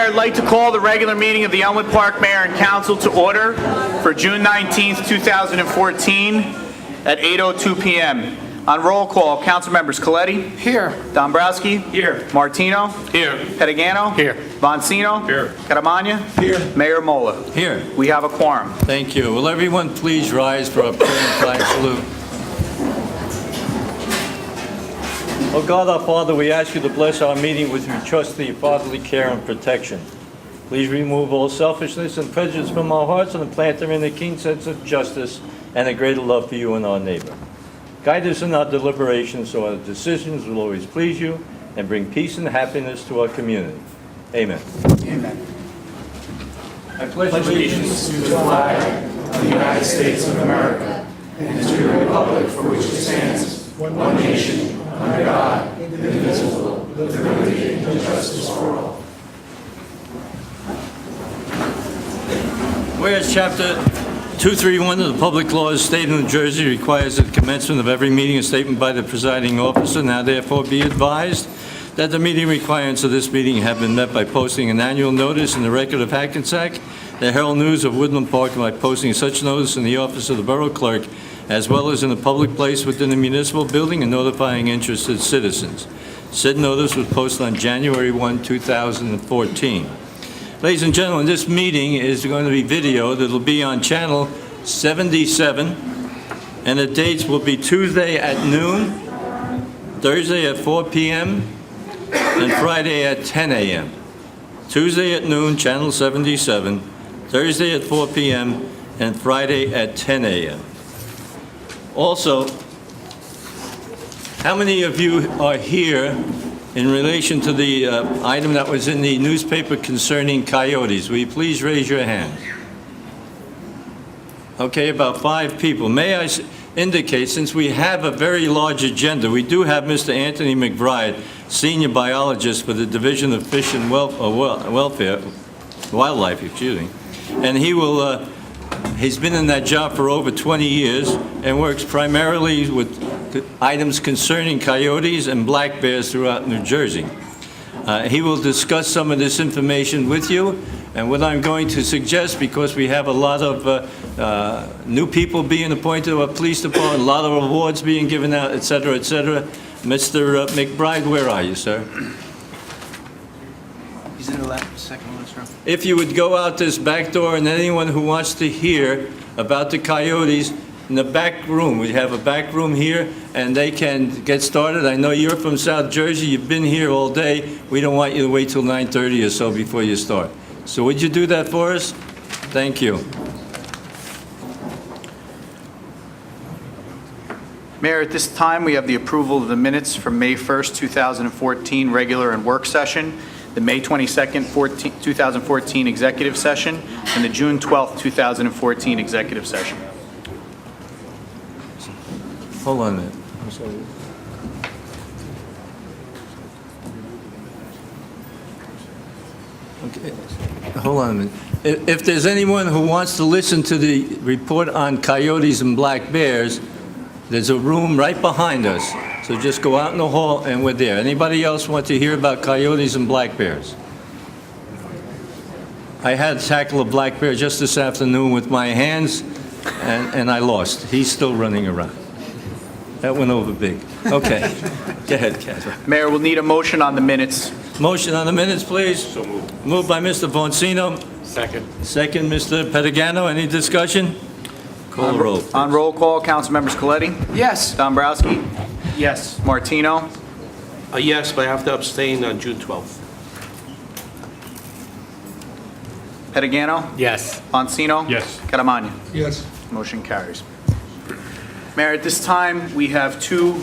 Mayor, I'd like to call the regular meeting of the Elmwood Park Mayor and Council to order for June 19th, 2014 at 8:02 p.m. On roll call, council members Coletti. Here. Dombrowski. Here. Martino. Here. Pettigano. Here. Boncino. Here. Caramagna. Here. Mayor Mola. Here. We have a quorum. Thank you. Will everyone please rise for a prayer and flag salute? Oh God, our Father, we ask you to bless our meeting with your trusty fatherly care and protection. Please remove all selfishness and prejudice from our hearts and plant therein a keen sense of justice and a greater love for you and our neighbor. Guide us in our deliberations so our decisions will always please you and bring peace and happiness to our community. Amen. Amen. I pledge allegiance to the flag of the United States of America and to the republic for which it stands, one nation, under God, indivisible, with liberty and justice for all. Whereas Chapter 231 of the Public Laws of the State of New Jersey requires at the commencement of every meeting a statement by the presiding officer, now therefore be advised that the meeting requirements of this meeting have been met by posting an annual notice in the Record of Hackensack, the Herald News of Woodland Park, and by posting such notice in the office of the Borough Clerk, as well as in a public place within the municipal building and notifying interested citizens. Said notice was posted on January 1, 2014. Ladies and gentlemen, this meeting is going to be videoed. It'll be on channel 77, and the dates will be Tuesday at noon, Thursday at 4 p.m., and Friday at 10 a.m. Tuesday at noon, channel 77, Thursday at 4 p.m., and Friday at 10 a.m. Also, how many of you are here in relation to the item that was in the newspaper concerning coyotes? Will you please raise your hand? Okay, about 5 people. May I indicate, since we have a very large agenda, we do have Mr. Anthony McBride, Senior Biologist for the Division of Fish and Wildlife, excuse me. And he will, he's been in that job for over 20 years and works primarily with items concerning coyotes and black bears throughout New Jersey. He will discuss some of this information with you, and what I'm going to suggest, because we have a lot of new people being appointed to our police department, a lot of awards being given out, et cetera, et cetera. Mr. McBride, where are you, sir? He's in the left, second one, sir. If you would go out this back door, and anyone who wants to hear about the coyotes, in the back room, we have a back room here, and they can get started. I know you're from South Jersey, you've been here all day. We don't want you to wait till 9:30 or so before you start. So would you do that for us? Thank you. Mayor, at this time, we have the approval of the minutes from May 1st, 2014 regular and work session, the May 22nd, 2014 executive session, and the June 12th, 2014 executive session. Hold on a minute. I'm sorry. Okay, hold on a minute. If there's anyone who wants to listen to the report on coyotes and black bears, there's a room right behind us. So just go out in the hall and we're there. Anybody else want to hear about coyotes and black bears? I had to tackle a black bear just this afternoon with my hands, and I lost. He's still running around. That went over big. Okay. Go ahead, Catherine. Mayor, we'll need a motion on the minutes. Motion on the minutes, please. So moved. Moved by Mr. Boncino. Second. Second, Mr. Pettigano. Any discussion? Call the roll. On roll call, council members Coletti. Yes. Dombrowski. Yes. Martino. Yes, but I have to abstain on June 12th. Pettigano. Yes. Boncino. Yes. Caramagna. Yes. Motion carries. Mayor, at this time, we have 2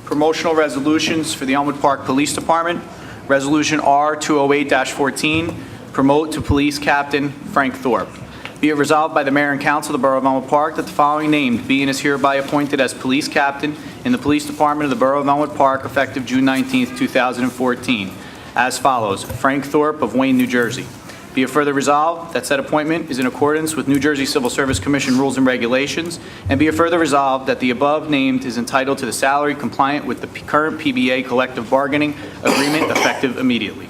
promotional resolutions for the Elmwood Park Police Department. Resolution R-208-14, promote to Police Captain Frank Thorpe. Be it resolved by the Mayor and Council of the Borough of Elmwood Park that the following named be and is hereby appointed as Police Captain in the Police Department of the Borough of Elmwood Park effective June 19th, 2014, as follows. Frank Thorpe of Wayne, New Jersey. Be it further resolved that said appointment is in accordance with New Jersey Civil Service Commission rules and regulations, and be it further resolved that the above named is entitled to the salary compliant with the current PBA collective bargaining agreement effective immediately.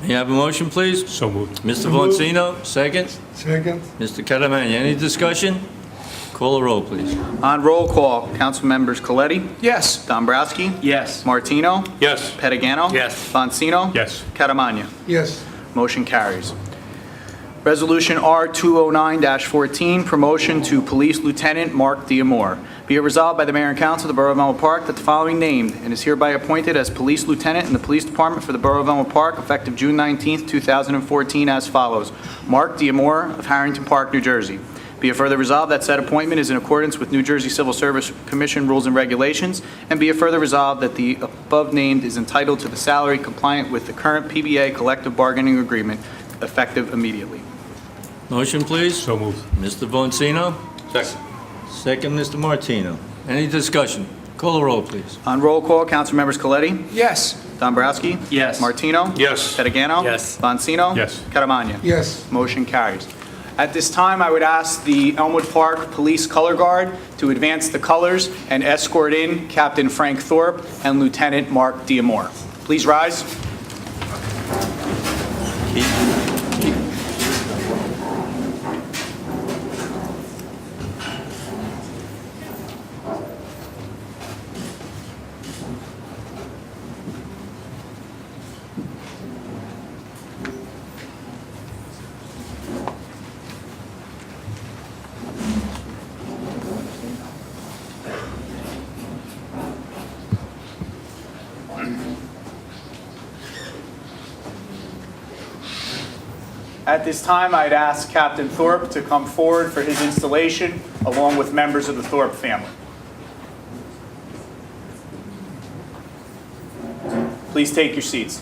May I have a motion, please? So moved. Mr. Vancino, second. Second. Mr. Caramagna, any discussion? Call the roll, please. On roll call, council members Coletti? Yes. Dombrowski? Yes. Martino? Yes. Pettigano? Yes. Bonsino? Yes. Catamagna? Yes. Motion carries. Resolution R209-14, promotion to Police Lieutenant Mark Diamore. Be it resolved by the Mayor and Council of the Borough of Elmwood Park that the following named and is hereby appointed as Police Lieutenant in the Police Department for the Borough of Elmwood Park effective June 19, 2014 as follows. Mark Diamore of Harrington Park, New Jersey. Be it further resolved that said appointment is in accordance with New Jersey Civil Service Commission rules and regulations, and be it further resolved that the above named is entitled to the salary compliant with the current PBA collective bargaining agreement effective immediately. Motion, please. So moved. Mr. Vancino, Second. second. Mr. Martino. Any discussion? Call the roll, please. On roll call, council members Coletti? Yes. Dombrowski? Yes. Martino? Yes. Pettigano? Yes. Bonsino? Yes. Catamagna? Yes. Motion carries. At this time, I would ask the Elmwood Park Police Color Guard to advance the colors and escort in Captain Frank Thorpe and Lieutenant Mark Diamore. Please rise. At this time, I'd ask Captain Thorpe to come forward for his installation, along with members of the Thorpe family. Please take your seats.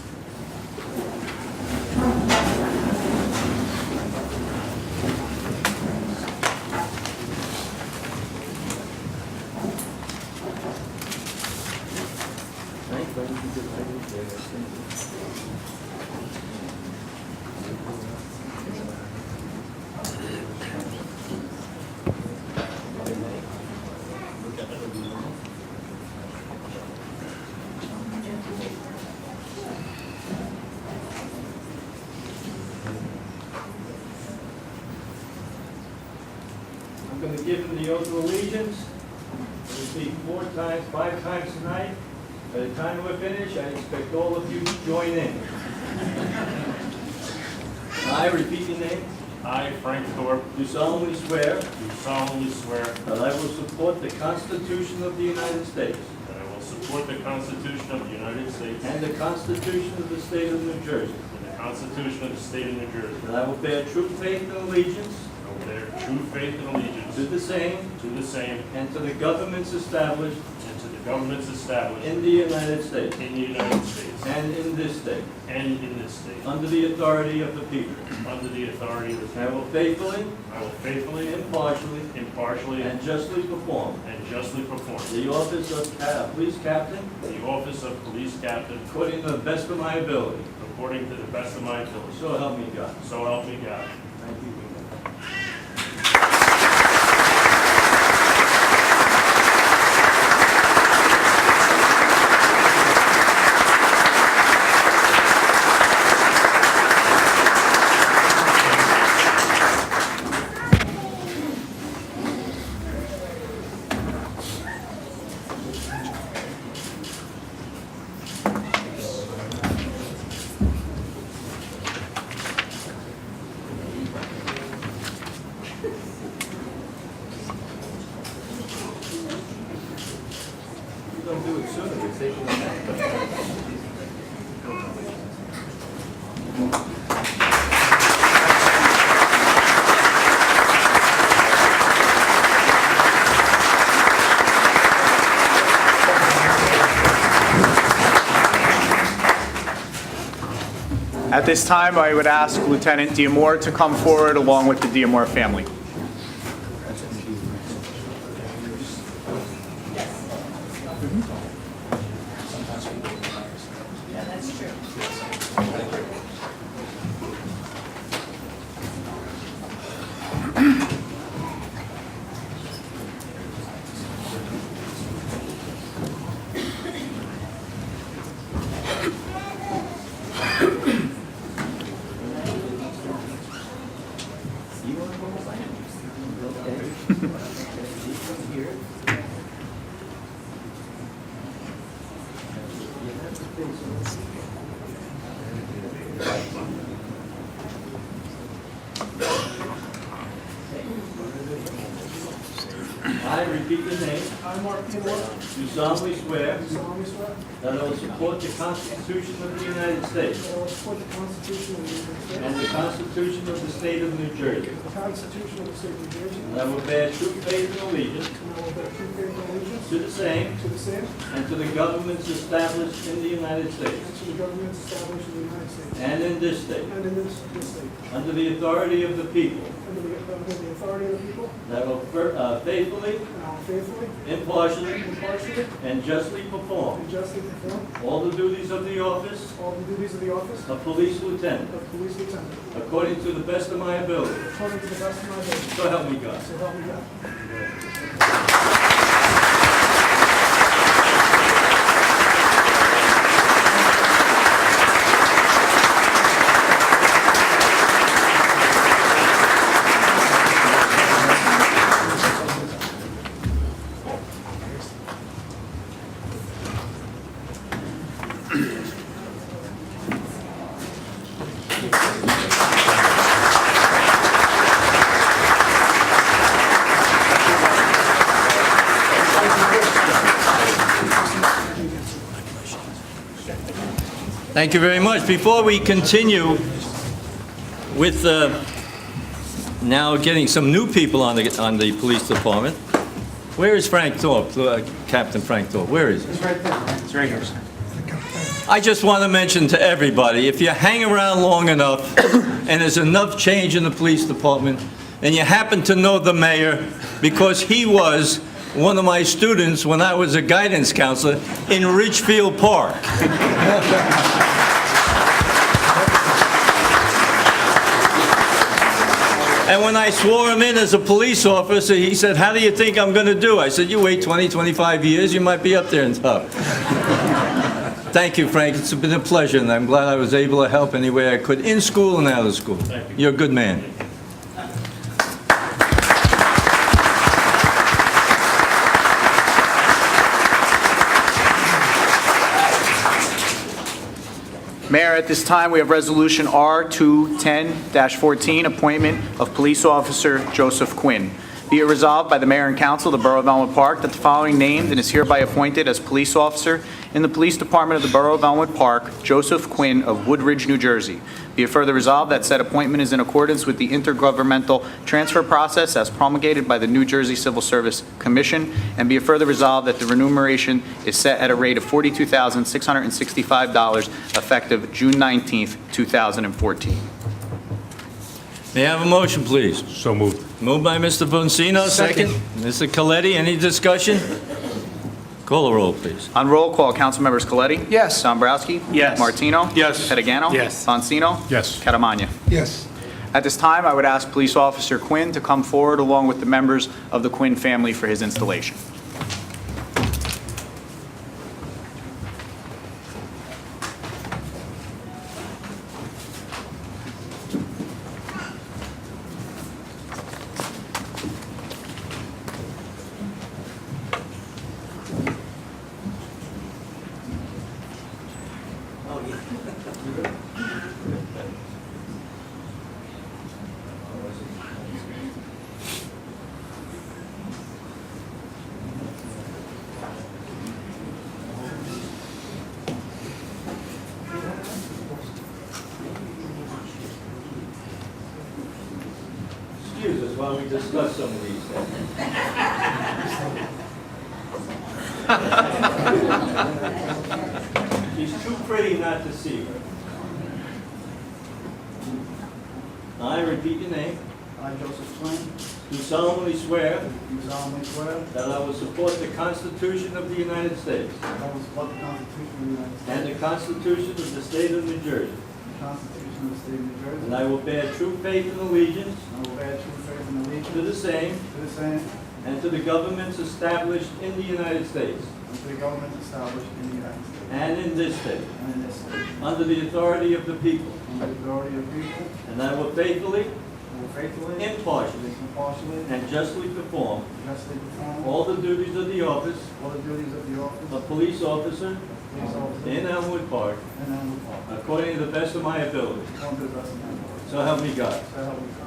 I'm going to give him the oath of allegiance. We'll speak 5 times tonight. By the time we're finished, I expect all of you to join in. I repeat your name. I, Frank Thorpe, Do solemnly swear do solemnly swear that I will support the Constitution of the United States that I will support the Constitution of the United States and the Constitution of the State of New Jersey, and the Constitution of the State of New Jersey. that I will bear true faith and allegiance I will bear true faith and allegiance to the same to the same and to the governments established and to the governments established in the United States in the United States and in this state, and in this state, under the authority of the people. under the authority of the I people. will faithfully, I will faithfully, impartially, impartially, and justly perform and justly perform the office of police captain the office of police captain according to the best of my ability. according to the best of my ability. So help me God. So help me God. Thank you. You don't do it sooner, it's taking time. At this time, I would ask Lieutenant Diamore to come forward along with the Diamore family. I repeat your name. I, Mark P. Moore, Do solemnly swear do solemnly swear that I will support the Constitution of the United States that I will support the Constitution of the United States and the Constitution of the State of New Jersey, and the Constitution of the State of New Jersey, and I will bear true faith and allegiance and I will bear true faith and allegiance to the same to the same and to the governments established in the United and States to the governments established in the United States and in this state, and in this state, under the authority of the people, under the authority of the people, that I will faithfully, and I will faithfully, impartially, impartially, and justly perform and justly perform all the duties of the office all the duties of the office of police lieutenant of police lieutenant, according to the best of my ability. according to the best of my ability. So help me God. So help me God. Thank you very much. Before we continue with now getting some new people on the police department, where is Frank Thorpe, Captain Frank Thorpe? Where is he? It's right there. It's right here, sir. I just want to mention to everybody, if you hang around long enough and there's enough change in the police department, and you happen to know the mayor, because he was one of my students when I was a guidance counselor in Ridgefield Park. And when I swore him in as a police officer, he said, "How do you think I'm going to do?" I said, "You wait 20, 25 years, you might be up there and top." Thank you, Frank. It's been a pleasure, and I'm glad I was able to help any way I could, in school and out of school. You're a good man. Mayor, at this time, we have Resolution R-210-14, appointment of Police Officer Joseph Quinn. Be it resolved by the Mayor and Council of the Borough of Elmwood Park that the following named and is hereby appointed as police officer in the Police Department of the Borough of Elmwood Park, Joseph Quinn of Woodridge, New Jersey. Be it further resolved that said appointment is in accordance with the intergovernmental transfer process as promulgated by the New Jersey Civil Service Commission, and be it further resolved that the remuneration is set at a rate of $42,665 effective June 19th, 2014. May I have a motion, please? So moved. Moved by Mr. Boncino, second. Mr. Coletti, any discussion? Call the roll, please. On roll call, Councilmembers Coletti? Yes. Dombrowski? Yes. Martino? Yes. Pettigano? Yes. Bonsino? Yes. Catamagna? Yes. At this time, I would ask Police Officer Quinn to come forward along with the members of the Quinn family for his installation. Excuse us while we discuss some of these things. She's too pretty not to see her. I repeat your name. I, Joseph Quinn, Do solemnly swear do solemnly swear that I will support the Constitution of the United States that I will support the Constitution of the United States, and the Constitution of the State of New Jersey, the Constitution of the State of New Jersey, and I will bear true faith and allegiance I will bear true faith and allegiance to the same to the same and to the governments established in the United States and to the government established in the United States and in this state, and in this state, under the authority of the people, under the authority of the people, and I will faithfully, and will faithfully, impartially, impartially, and justly perform justly perform all the duties of the office all the duties of the office of police officer police officer in Elmwood Park and Elmwood Park, according to the best of my ability. according to the best of my ability. So help me God. So help me God.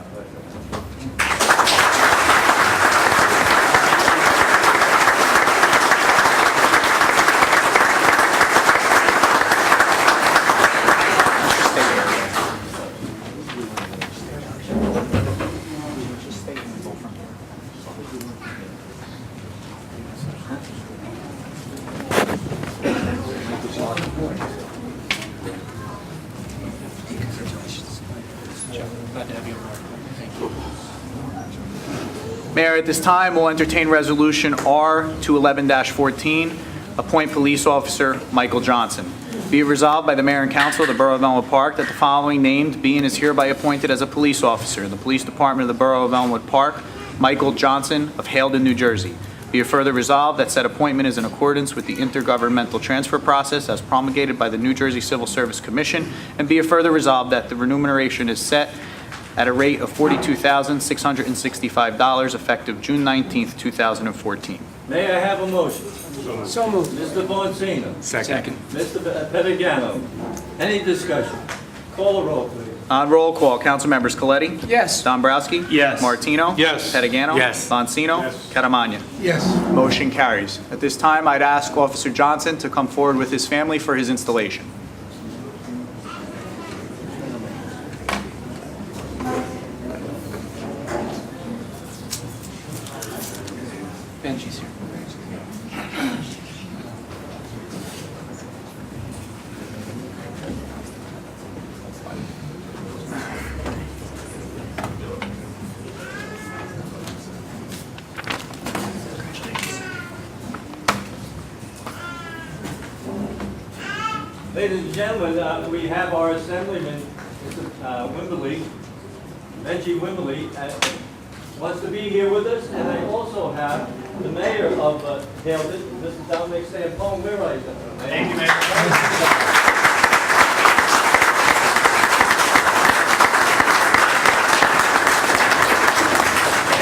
Mayor, at this time, we'll entertain Resolution R-211-14, appoint Police Officer Michael Johnson. Be it resolved by the Mayor and Council of the Borough of Elmwood Park that the following named be and is hereby appointed as a police officer in the Police Department of the Borough of Elmwood Park, Michael Johnson of Haledon, New Jersey. Be it further resolved that said appointment is in accordance with the intergovernmental transfer process as promulgated by the New Jersey Civil Service Commission, and be it further resolved that the remuneration is set at a rate of $42,665 effective June 19th, 2014. May I have a motion? So moved. Mr. Boncino. Second. Mr. Pettigano. Any discussion? Call the roll, please. On roll call, council members Coletti? Yes. Dombrowski? Yes. Martino? Yes. Pettigano? Yes. Bonsino? Yes. Catamagna? Yes. Motion carries. At this time, I'd ask Officer Johnson to come forward with his family for his installation. Benji's here. Ladies and gentlemen, we have our Assemblyman, Mr. Wimberly, Benji Wimberly, wants to be here with us, and I also have the Mayor of Haledon, Mr. Dominic Stampone. Where are you, Mayor? Thank you, Mayor.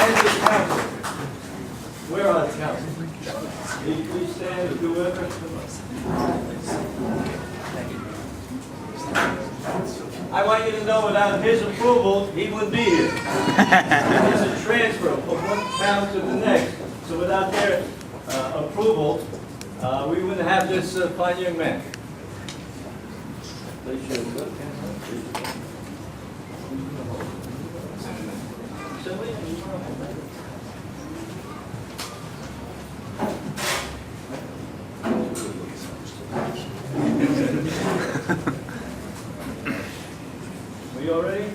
And the council. Where are the council? Please stand and do reverence to us. I want you to know without his approval, he wouldn't be here. It's a transfer from one town to the next. So without their approval, we wouldn't have this fine young man. Place your left hand on, please. Silly, and you want to- Are you all ready?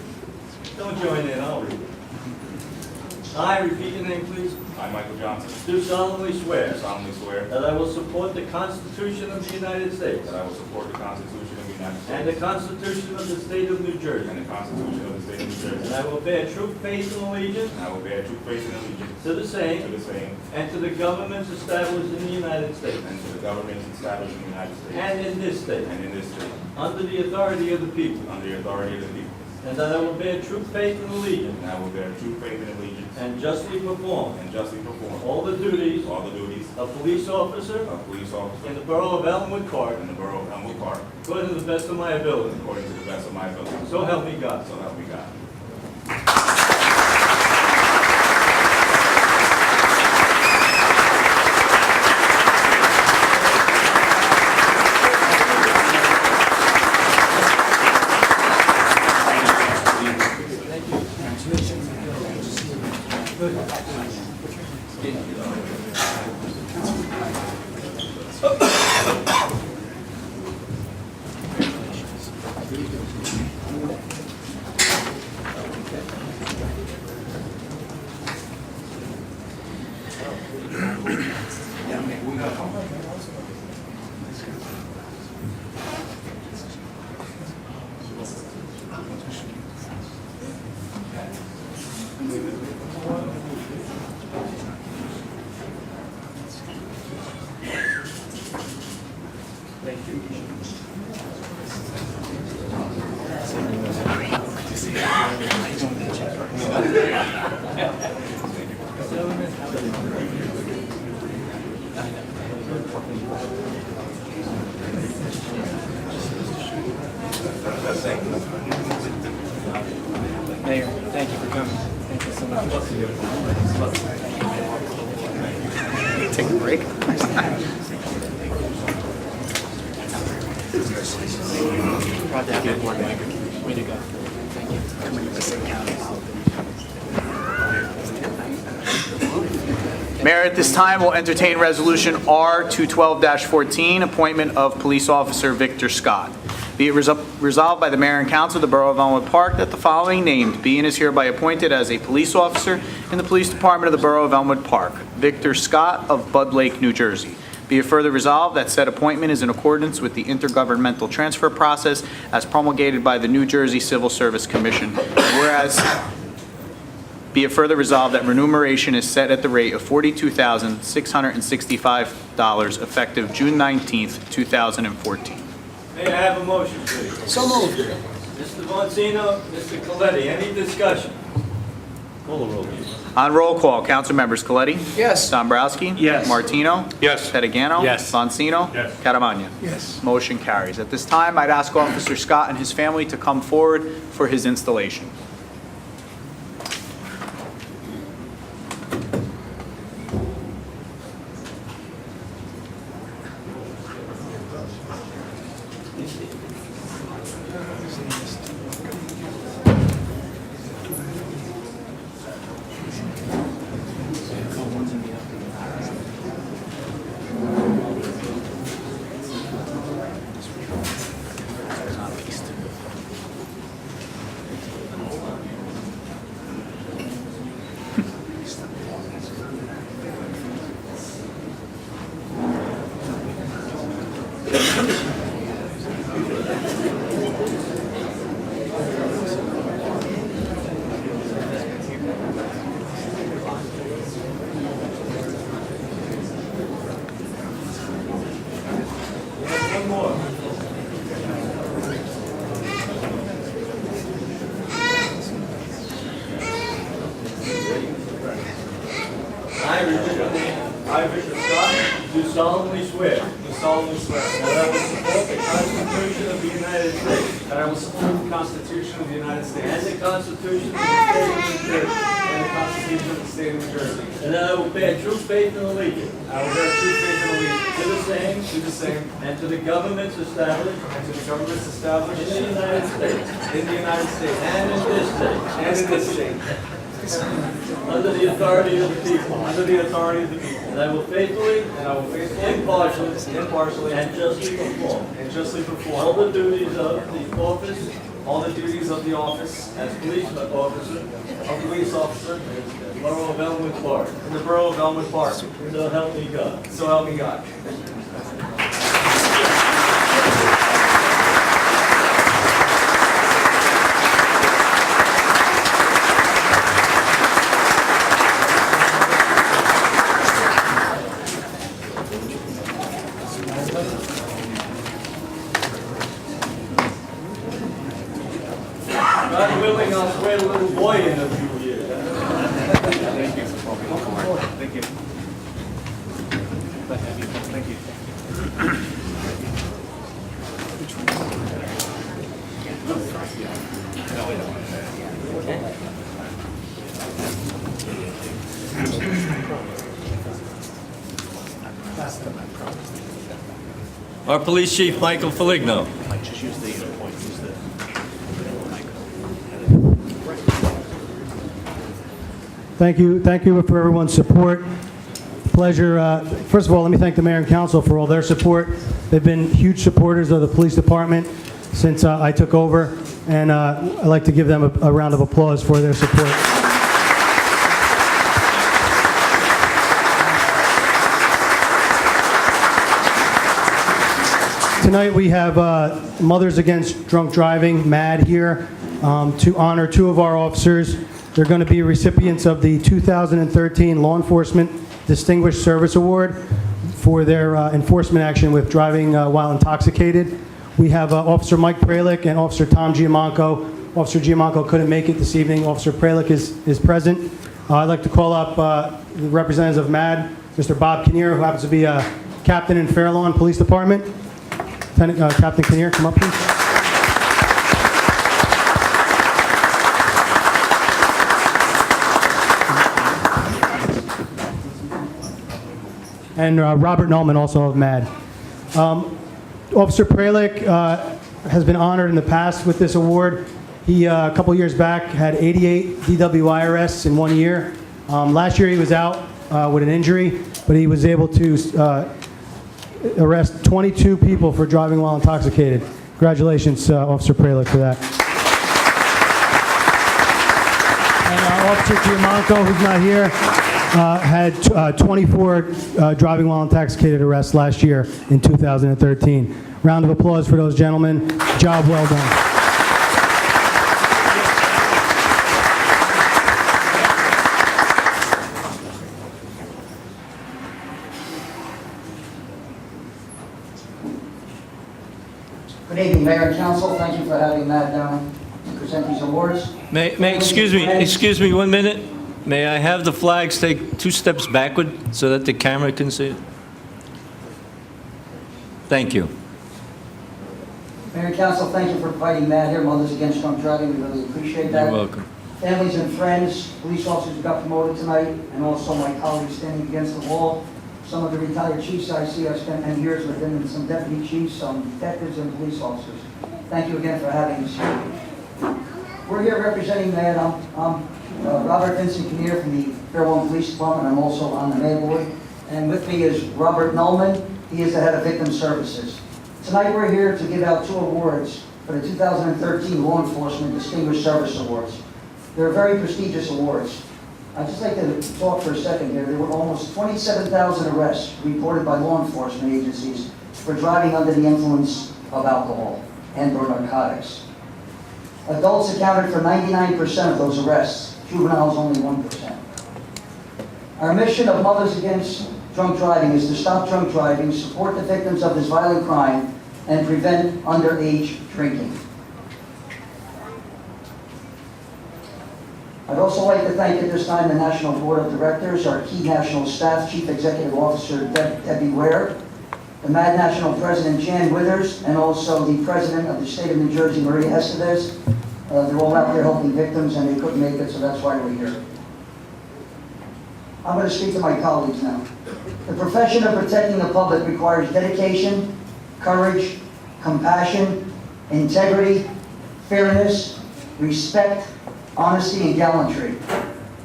Don't join in, I'll read it. I, repeat your name, please. I, Michael Johnson, Do solemnly swear solemnly swear that I will support the Constitution of the United States that I will support the Constitution of the United and the States Constitution of the State of New Jersey, and the Constitution of the State of New and Jersey, I will bear true faith and allegiance and I will bear true faith and allegiance to the to same the same and to the governments established in the United States and to the governments established in the United States and in this state, and in this state, under the authority of the people, under the authority of the people, and that I will bear true faith and allegiance and I will bear true faith and allegiance and justly perform and justly perform all the duties all the duties of police officer of police in officer the Borough of Elmwood Park, in the Borough of Elmwood Park according to the best of my ability. according to the best of my ability. So help me God. So help me God. Mayor, thank you for coming. Thank you so much. Take a break. Proud to have you aboard, Mike. Way to go. Thank you. Thank Mayor, at this time, will entertain Resolution R 212-14, appointment of Police Officer Victor Scott. Be it resolved by the Mayor and Council of the Borough of Elmwood Park that the following named be and is hereby appointed as a police officer in the Police Department of the Borough of Elmwood Park. Victor Scott of Bud Lake, New Jersey. Be it further resolved that said appointment is in accordance with the intergovernmental transfer process as promulgated by the New Jersey Civil Service Commission. Whereas, be it further resolved that remuneration is set at the rate of $42,665 effective June 19th, 2014. May I have a motion, please? So moved. Mr. Monsino, Mr. Coletti, any discussion? Call the roll, please. On roll call, council members Coletti? Yes. Dombrowski? Yes. Martino? Yes. Pettigano? Yes. Monsino? Yes. Catamagna? Yes. Motion carries. At this time, I'd ask Officer Scott and his family to come forward for his installation. One more. I, Victor Scott, do solemnly swear Do solemnly swear that I will support the Constitution of the United States that I will support the Constitution of the United and States the Constitution of the State of New Jersey, and the Constitution of the State of New Jersey. and that I will bear true faith and allegiance I will bear true faith and allegiance to the same to the same and to the governments established and to the governments established in the United States in the United States and in this state, and in this state, under the authority of the people, under the authority of the people. and I will faithfully, And I will faithfully, impartially, and justly perform all the duties of the office all the duties of the office as police officer of police officer in the Borough of Elmwood Park. in the Borough of Elmwood Park. So help me God. So help me God. God willing, I'll swear the little boy in a few years. Our police chief, Michael Foligno. Thank you for everyone's support. Pleasure. First of all, let me thank the mayor and council for all their support. They've been huge supporters of the police department since I took over, and I'd like to give them a round of applause for their support. Tonight we have Mothers Against Drunk Driving, MAD, here to honor two of our officers. They're going to be recipients of the 2013 Law Enforcement Distinguished Service Award for their enforcement action with driving while intoxicated. We have Officer Mike Pralick and Officer Tom Giamanco. Officer Giamanco couldn't make it this evening. Officer Pralick is present. I'd like to call up the representatives of MAD, Mr. Bob Kinnear, who happens to be a captain in Fair Lawn Police Department. Captain Kinnear, come up, please. And Robert Nolman, also of MAD. Officer Pralick has been honored in the past with this award. He, a couple years back, had 88 DWI arrests in 1 year. Last year he was out with an injury, but he was able to arrest 22 people for driving while intoxicated. Congratulations, Officer Pralick, for that. And Officer Giamanco, who's not here, had 24 driving while intoxicated arrests last year in 2013. Round of applause for those gentlemen. Job well done. Good evening, Mayor and Council. Thank you for having Matt down to present these awards. Excuse me 1 minute. May I have the flags take 2 steps backward so that the camera can see it? Thank you. Mayor and Council, thank you for inviting Matt here, Mothers Against Drunk Driving. We really appreciate that. You're welcome. Families and friends, police officers who got promoted tonight, and also my colleagues standing against the wall. Some of the retired chiefs I see, I've spent many years with them, and some deputy chiefs, some detectives and police officers. Thank you again for having us here. We're here representing Matt. I'm Robert Vincent Kinnear from the Fairlawn Police Department. I'm also on the Mayor Board. And with me is Robert Nullman. He is the head of Victim Services. Tonight we're here to give out 2 awards for the 2013 Law Enforcement Distinguished Service Awards. They're very prestigious awards. I'd just like to talk for a second here. There were almost 27,000 arrests reported by law enforcement agencies for driving under the influence of alcohol and/or narcotics. Adults accounted for 99% of those arrests, juveniles only 1%. Our mission of Mothers Against Drunk Driving is to stop drunk driving, support the victims of this violent crime, and prevent underage drinking. I'd also like to thank at this time the National Board of Directors, our key national staff, Chief Executive Officer Debbie Ware, the MAD National President Jan Withers, and also the President of the State of New Jersey, Maria Estevez. They're all out there helping victims, and they couldn't make it, so that's why we're here. I'm going to speak to my colleagues now. The profession of protecting the public requires dedication, courage, compassion, integrity, fairness, respect, honesty, and gallantry.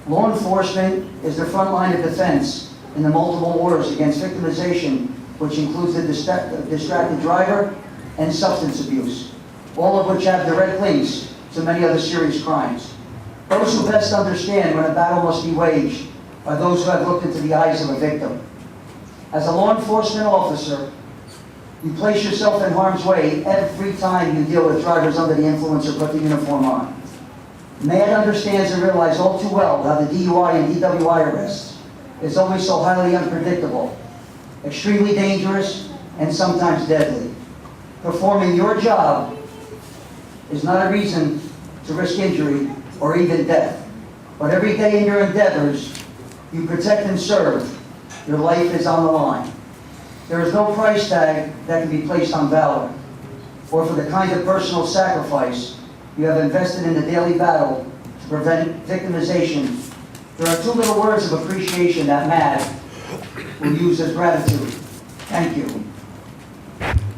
Law enforcement is the front line of defense in the multiple wars against victimization, which includes the distracted driver and substance abuse, all of which have direct links to many other serious crimes. Those who best understand when a battle must be waged are those who have looked into the eyes of a victim. As a law enforcement officer, you place yourself in harm's way every time you deal with drivers under the influence or put the uniform on. MAD understands and realizes all too well how the DUI and DWI arrests is always so highly unpredictable, extremely dangerous, and sometimes deadly. Performing your job is not a reason to risk injury or even death. But every day in your endeavors, you protect and serve. Your life is on the line. There is no price tag that can be placed on valor, or for the kind of personal sacrifice you have invested in the daily battle to prevent victimization. There are 2 little words of appreciation that MAD will use as gratitude. Thank you.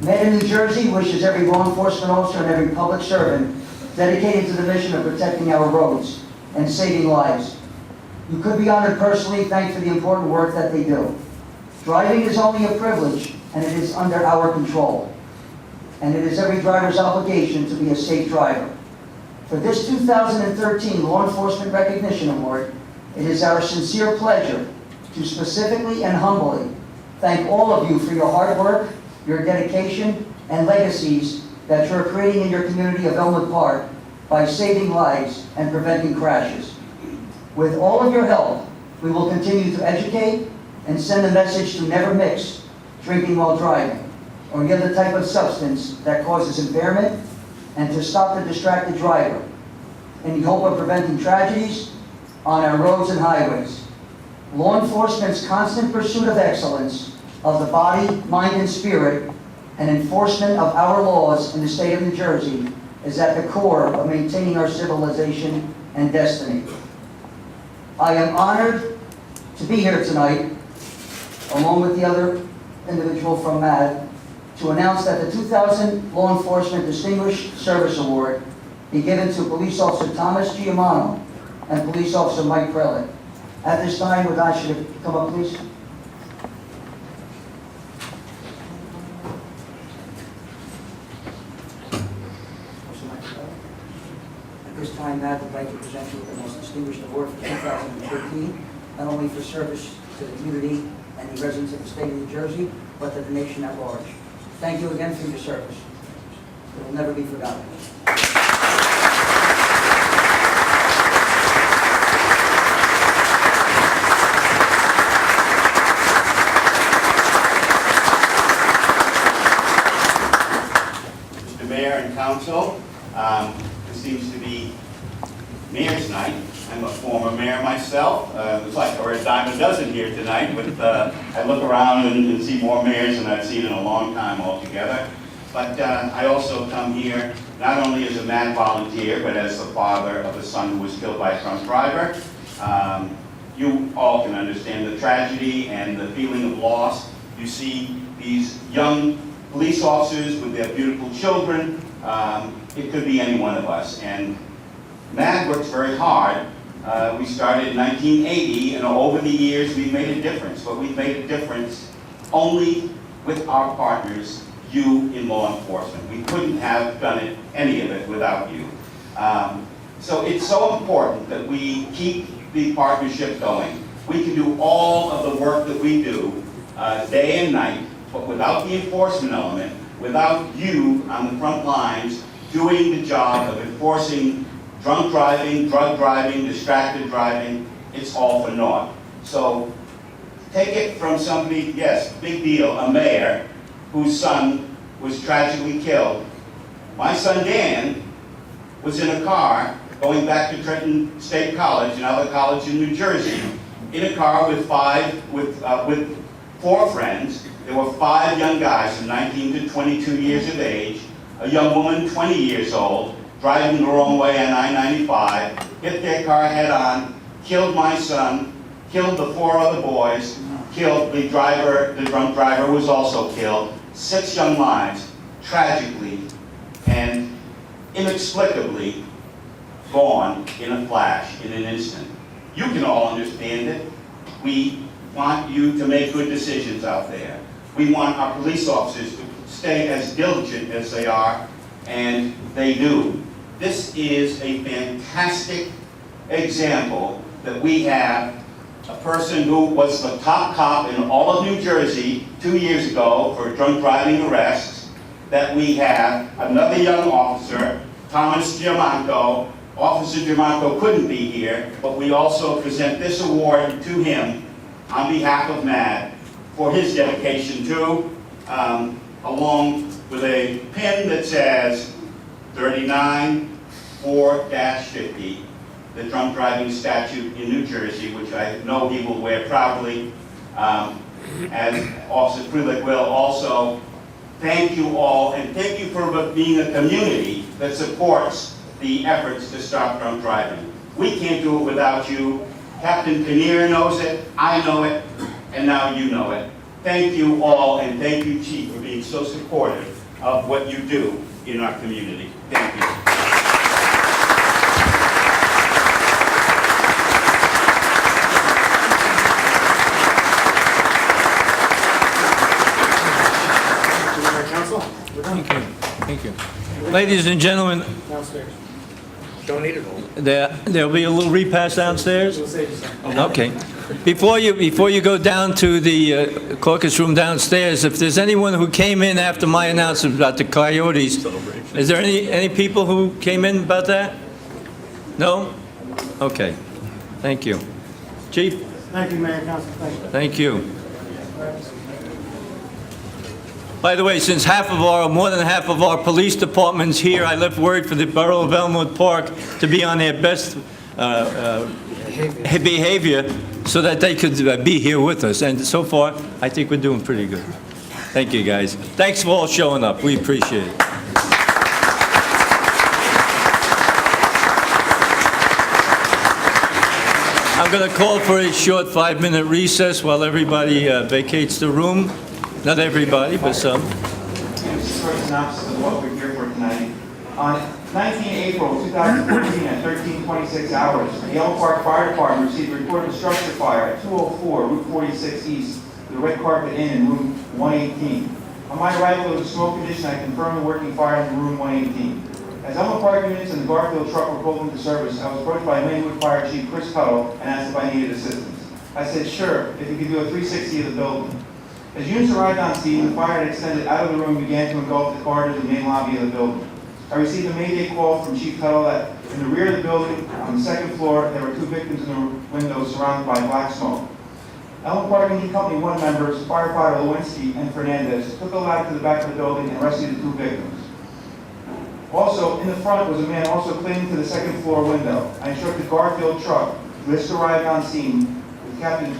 MAD in New Jersey wishes every law enforcement officer and every public servant dedicated to the mission of protecting our roads and saving lives. You could be honored personally, thanks for the important work that they do. Driving is only a privilege, and it is under our control. And it is every driver's obligation to be a safe driver. For this 2013 Law Enforcement Recognition Award, it is our sincere pleasure to specifically and humbly thank all of you for your hard work, your dedication, and legacies that you're creating in your community of Elmwood Park by saving lives and preventing crashes. With all of your help, we will continue to educate and send a message to never mix drinking while driving or any other type of substance that causes impairment, and to stop the distracted driver in the hope of preventing tragedies on our roads and highways. Law enforcement's constant pursuit of excellence of the body, mind, and spirit, and enforcement of our laws in the state of New Jersey is at the core of maintaining our civilization and destiny. I am honored to be here tonight, along with the other individual from MAD, to announce that the 2000 Law Enforcement Distinguished Service Award be given to Police Officer Thomas Giamanco and Police Officer Mike Pralick. At this time, would I should come up, please? At this time, Matt, I'd like to present you with the most distinguished award for 2013, not only for service to the community and the residents of the state of New Jersey, but to the nation at large. Thank you again for your service. It will never be forgotten. Mr. Mayor and Council, this seems to be Mayor's Night. I'm a former mayor myself. It's like we're a dime a dozen here tonight, but I look around and see more mayors than I've seen in a long time altogether. But I also come here not only as a mad volunteer, but as the father of a son who was killed by a drunk driver. You all can understand the tragedy and the feeling of loss. You see these young police officers with their beautiful children. It could be any one of us. And MAD works very hard. We started in 1980, and over the years we've made a difference. But we've made a difference only with our partners, you in law enforcement. We couldn't have done it, any of it, without you. So it's so important that we keep the partnership going. We can do all of the work that we do day and night, but without the enforcement element, without you on the front lines doing the job of enforcing drunk driving, drug driving, distracted driving, it's all for naught. So take it from somebody, yes, big deal, a mayor whose son was tragically killed. My son Dan was in a car going back to Trenton State College, another college in New Jersey, in a car with four friends. There were 5 young guys from 19 to 22 years of age, a young woman 20 years old, driving the wrong way on I-95, hit their car head on, killed my son, killed the 4 other boys, killed the driver, the drunk driver was also killed. 6 young lives, tragically and inexplicably gone in a flash, in an instant. You can all understand it. We want you to make good decisions out there. We want our police officers to stay as diligent as they are, and they do. This is a fantastic example that we have a person who was the top cop in all of New Jersey 2 years ago for drunk driving arrests, that we have another young officer, Thomas Giamanco. Officer Giamanco couldn't be here, but we also present this award to him on behalf of MAD for his dedication to, along with a pin that says 39-4-50, the drunk driving statute in New Jersey, which I know he will wear proudly, as Officer Freelick will also. Thank you all, and thank you for being a community that supports the efforts to stop drunk driving. We can't do it without you. Captain Kinnear knows it, I know it, and now you know it. Thank you all, and thank you, Chief, for being so supportive of what you do in our community. Thank you. Thank you. Ladies and gentlemen, there'll be a little repast downstairs? Okay. Before you go down to the caucus room downstairs, if there's anyone who came in after my announcement about the coyotes, is there any people who came in about that? No? Okay. Thank you. Chief? Thank you, Mayor and Council. Thank you. Thank you. By the way, since more than half of our police departments here, I left word for the Borough of Elmwood Park to be on their best behavior so that they could be here with us. And so far, I think we're doing pretty good. Thank you, guys. Thanks for all showing up. We appreciate it. I'm going to call for a short 5-minute recess while everybody vacates the room. Not everybody, but some. Just for a synopsis of what we're here for tonight, On 19 April 2014 at 13:26 hours, the Elm Park Fire Department received a report of a structure fire at 204 Route 46 East, the Red Carpet Inn in room 118. On my arrival, there was a smoke condition. I confirmed the working fire in room 118. As Elm Park units and the Garfield truck were pulled into service, I was approached by Maywood Fire Chief Chris Tuttle and asked if I needed assistance. I said, sure, if you could do a 360 of the building. As units arrived on scene, the fire had extended out of the room and began to engulf the corridors and main lobby of the building. I received a mayday call from Chief Tuttle that in the rear of the building, on the second floor, there were 2 victims in the windows surrounded by black smoke. Elm Park Engine Company 1 members, firefighter Lewinsky and Fernandez, took a ladder to the back of the building and rescued the 2 victims. Also, in the front was a man also clinging to the second floor window. I instructed Garfield truck, who just arrived on scene, with Captain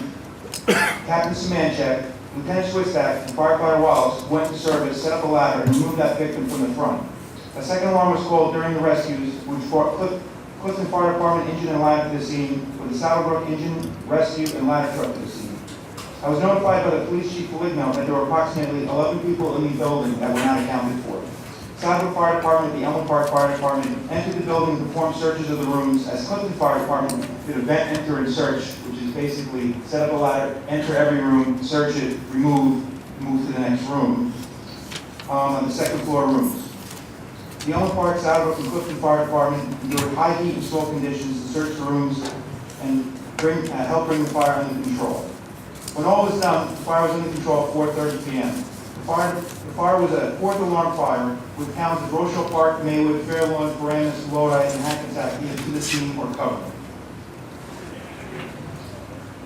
Semanchek, Lieutenant Swistak, and firefighter Wallace, who went to service, set up a ladder, and removed that victim from the front. A second alarm was called during the rescues, which brought Clifton Fire Department engine and ladder to the scene, with the Saddlebrook engine, rescue, and ladder truck to the scene. I was notified by the police chief Foligno that there were approximately 11 people in the building that were not accounted for. Saddlebrook Fire Department, the Elm Park Fire Department entered the building and performed searches of the rooms, as Clifton Fire Department did a vent, enter, and search, which is basically set up a ladder, enter every room, search it, move to the next room, on the second floor rooms. The Elm Park, Saddlebrook, and Clifton Fire Department endured high heat and smoke conditions to search the rooms and help bring the fire under control. When all was done, the fire was under control at 4:30 p.m. The fire was a 4th alarm fire with towns of Rochelle Park, Maywood, Fairlawn, Paramus, Lodi, and Hackensack either to the scene or cover.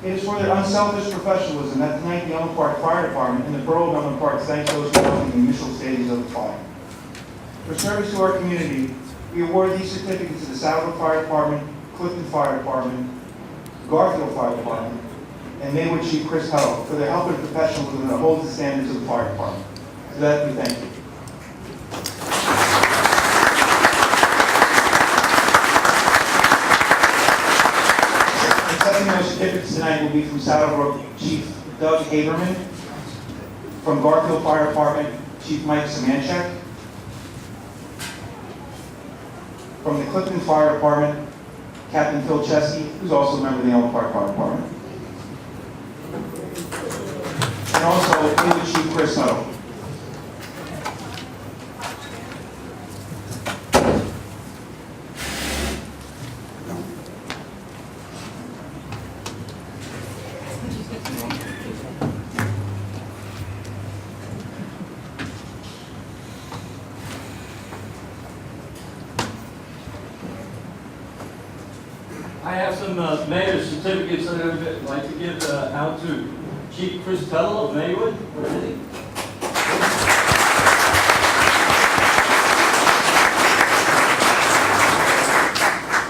It is for their unselfish professionalism that tonight the Elm Park Fire Department and the Borough of Elm Park thanks those who worked in the initial stages of the fire. For service to our community, we award these certificates to the Saddlebrook Fire Department, Clifton Fire Department, Garfield Fire Department, and Maywood Chief Chris Tuttle for their help and professionalism that holds the standards of the fire department. For that, we thank you. Accepting those certificates tonight will be from Saddlebrook Chief Doug Haberman, from Garfield Fire Department, Chief Mike Semanchek, from the Clifton Fire Department, Captain Phil Chesky, who's also a member of the Elm Park Fire Department, and also Maywood Chief Chris Tuttle. I have some mayor's certificates that I would like to give out to Chief Chris Tuttle of Maywood. Where is he?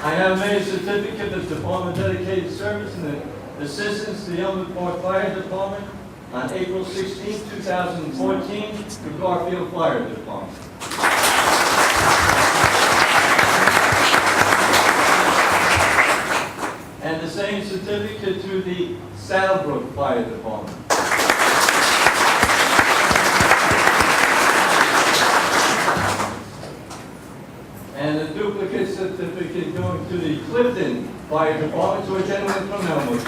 I have a mayor's certificate of Department Dedicated Service and Assistance to the Elm Park Fire Department on April 16, 2014, the Garfield Fire Department. And the same certificate to the Saddlebrook Fire Department. And a duplicate certificate going to the Clifton Fire Department to a gentleman from Elmwood.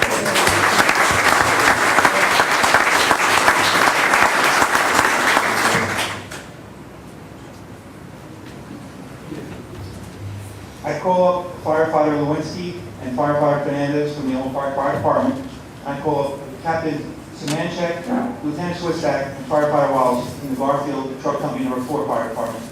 I call up firefighter Lewinsky and firefighter Fernandez from the Elm Park Fire Department. I call up Captain Semanchek, Lieutenant Swistak, and firefighter Wallace in the Garfield Truck Company No. 4 Fire Department.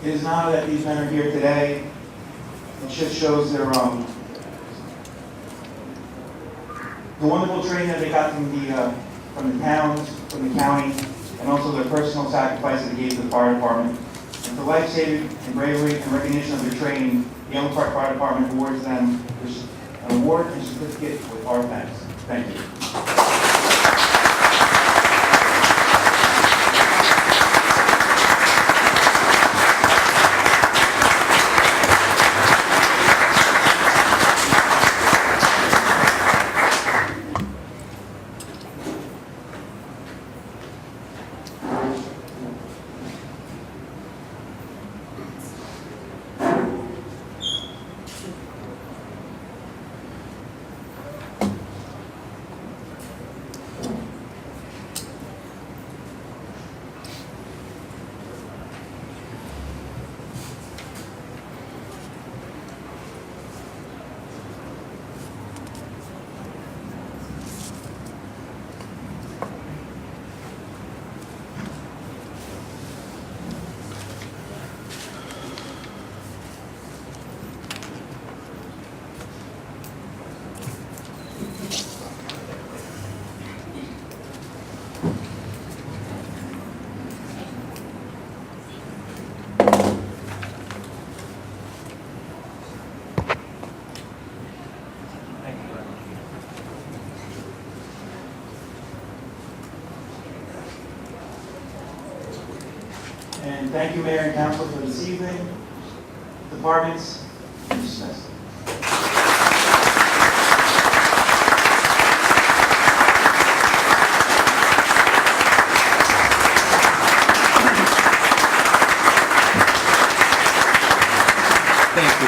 It is an honor that these men are here today. It just shows their the wonderful training that they got from the towns, from the county, and also their personal sacrifice that they gave to the fire department. And for life-saving and bravery and recognition of their training, the Elm Park Fire Department awards them an award and certificate with our thanks. Thank you. And thank you, Mayor and Council, for this evening. Departments, dismissed. Thank you.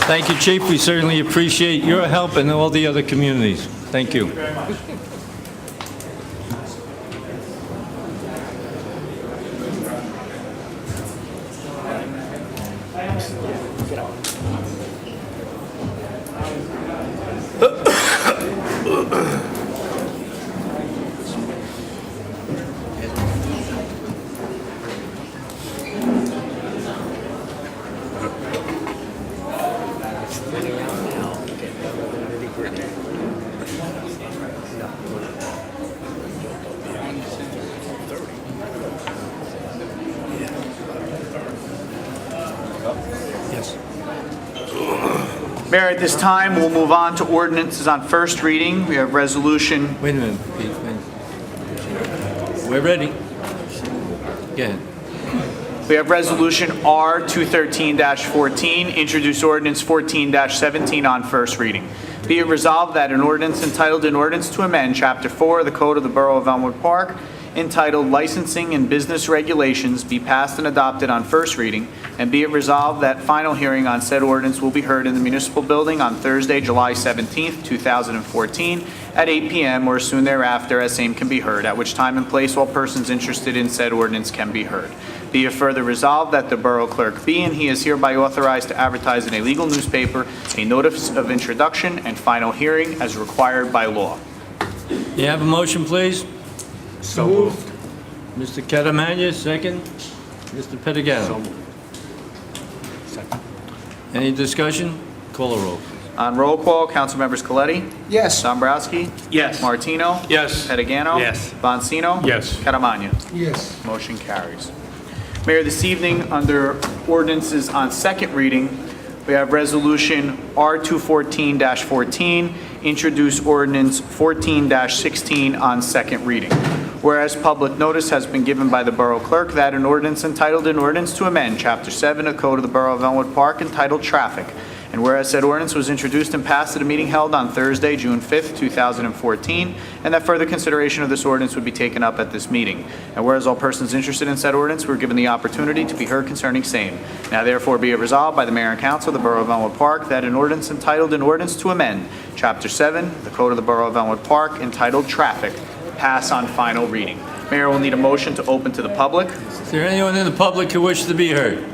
Thank you, Chief. We certainly appreciate your help and all the other communities. Thank you. Very much. Mayor, at this time, we'll move on to ordinances on first reading. We have resolution, Wait a minute, Pete. Wait. We're ready. Go ahead. we have resolution R 213-14, introduce ordinance 14-17 on first reading. Be it resolved that an ordinance entitled an ordinance to amend Chapter 4 of the Code of the Borough of Elmwood Park entitled Licensing and Business Regulations be passed and adopted on first reading, and be it resolved that final hearing on said ordinance will be heard in the municipal building on Thursday, July 17th, 2014, at 8 p.m. or soon thereafter, as same can be heard, at which time and place all persons interested in said ordinance can be heard. Be it further resolved that the Borough Clerk be and he is hereby authorized to advertise in a legal newspaper a notice of introduction and final hearing as required by law. You have a motion, please? So moved. Mr. Catamagna, second. Mr. Pettigano. Any discussion? Call a roll. On roll call, council members Coletti? Yes. Dombrowski? Yes. Martino? Yes. Pettigano? Yes. Bonsino? Yes. Catamagna? Yes. Motion carries. Mayor, this evening, under ordinances on second reading, we have resolution R214-14, introduce ordinance 14-16 on second reading. Whereas public notice has been given by the Borough Clerk that an ordinance entitled an ordinance to amend Chapter 7 of Code of the Borough of Elmwood Park entitled Traffic. And whereas said ordinance was introduced and passed at a meeting held on Thursday, June 5th, 2014, and that further consideration of this ordinance would be taken up at this meeting. And whereas all persons interested in said ordinance were given the opportunity to be heard concerning same. Now therefore be it resolved by the Mayor and Council of the Borough of Elmwood Park that an ordinance entitled an ordinance to amend Chapter 7, the Code of the Borough of Elmwood Park entitled Traffic, pass on final reading. Mayor will need a motion to open to the public. Is there anyone in the public who wishes to be heard?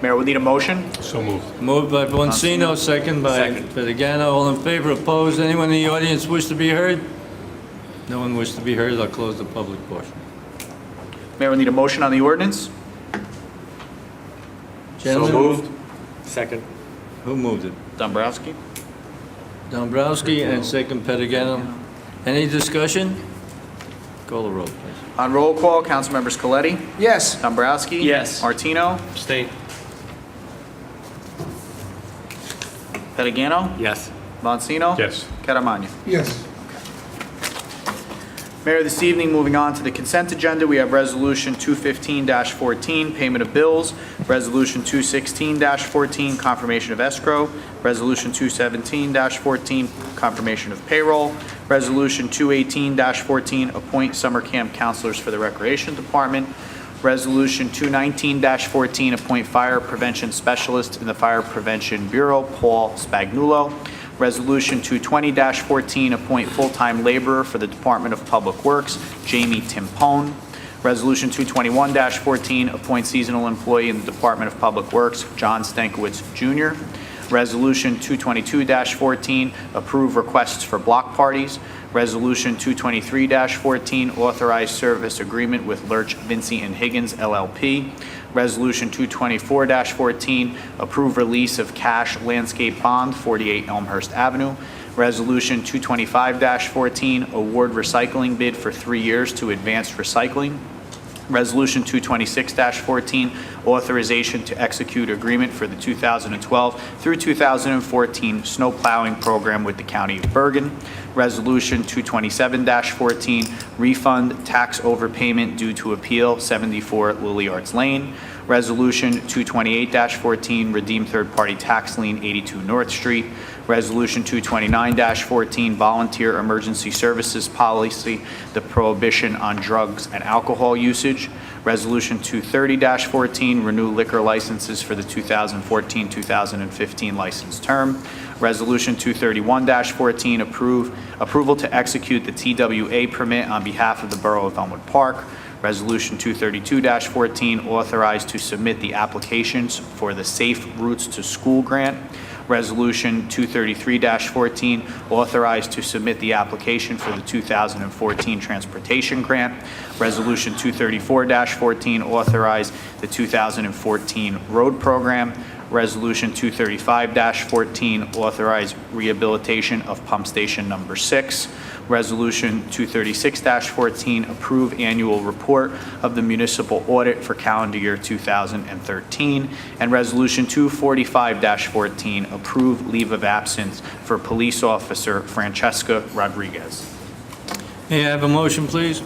Mayor will need a motion. So moved. Moved by Bonsino, second by Pettigano. All in favor, opposed? Anyone in the audience wish to be heard? No one wish to be heard. I'll close the public portion. Mayor will need a motion on the ordinance. Gentlemen, Second. who moved it? Dombrowski. Dombrowski and second Pettigano. Any discussion? Call the roll, please. On roll call, council members Coletti? Yes. Dombrowski? Yes. Martino? Abstain. Pettigano? Yes. Bonsino? Yes. Catamagna? Yes. Mayor, this evening, moving on to the consent agenda, we have Resolution 215-14, payment of bills, Resolution 216-14, confirmation of escrow, Resolution 217-14, confirmation of payroll, Resolution 218-14, appoint summer camp counselors for the Recreation Department, Resolution 219-14, appoint fire prevention specialist in the Fire Prevention Bureau, Paul Spagnuolo, Resolution 220-14, appoint full-time laborer for the Department of Public Works, Jamie Timpone. Resolution 221-14, appoint seasonal employee in the Department of Public Works, John Stankiewicz Jr. Resolution 222-14, approve requests for block parties. Resolution 223-14, authorize service agreement with Lurch, Vinci, and Higgins, LLP. Resolution 224-14, approve release of cash landscape bond, 48 Elmhurst Avenue. Resolution 225-14, award recycling bid for 3 years to Advanced Recycling. Resolution 226-14, authorization to execute agreement for the 2012 through 2014 snow plowing program with the County of Bergen. Resolution 227-14, refund tax overpayment due to appeal 74 Lily Arts Lane. Resolution 228-14, redeem third-party tax lien 82 North Street. Resolution 229-14, volunteer emergency services policy, the prohibition on drugs and alcohol usage. Resolution 230-14, renew liquor licenses for the 2014-2015 license term. Resolution 231-14, approval to execute the TWA permit on behalf of the Borough of Elmwood Park. Resolution 232-14, authorized to submit the applications for the Safe Routes to School grant. Resolution 233-14, authorized to submit the application for the 2014 transportation grant. Resolution 234-14, authorize the 2014 road program. Resolution 235-14, authorize rehabilitation of pump station number 6. Resolution 236-14, approve annual report of the municipal audit for calendar year 2013. And Resolution 245-14, approve leave of absence for police officer Francesca Rodriguez. May I have a motion, please?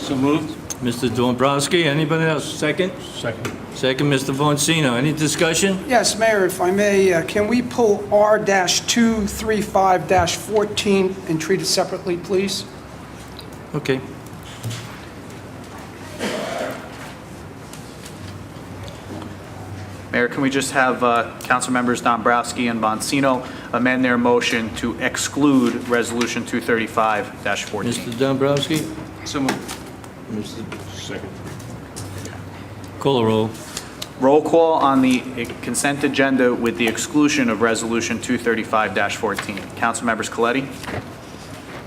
So moved. Mr. Dombrowski, anybody else? Second? Second. Second, Mr. Boncino. Any discussion? Yes, Mayor, if I may, can we pull R-235-14 and treat it separately, please? Okay. Mayor, can we just have council members Dombrowski and Boncino amend their motion to exclude Resolution 235-14? Mr. Dombrowski? So moved. Mr. Second. Call a roll. Roll call on the consent agenda with the exclusion of Resolution 235-14. Council members Coletti?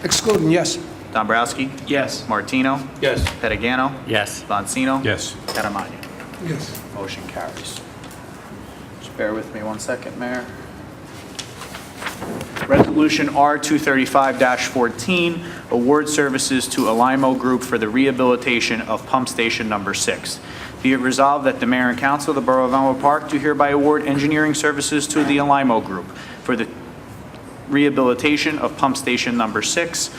Excluding, yes. Dombrowski? Yes. Martino? Yes. Pettigano? Yes. Boncino? Yes. Catamania? Yes. Motion carries. Just bear with me one second, Mayor. Resolution R-235-14, award services to Alimo Group for the rehabilitation of pump station number 6. Be it resolved that the mayor and council of the Borough of Elmwood Park do hereby award engineering services to the Alimo Group for the rehabilitation of pump station number 6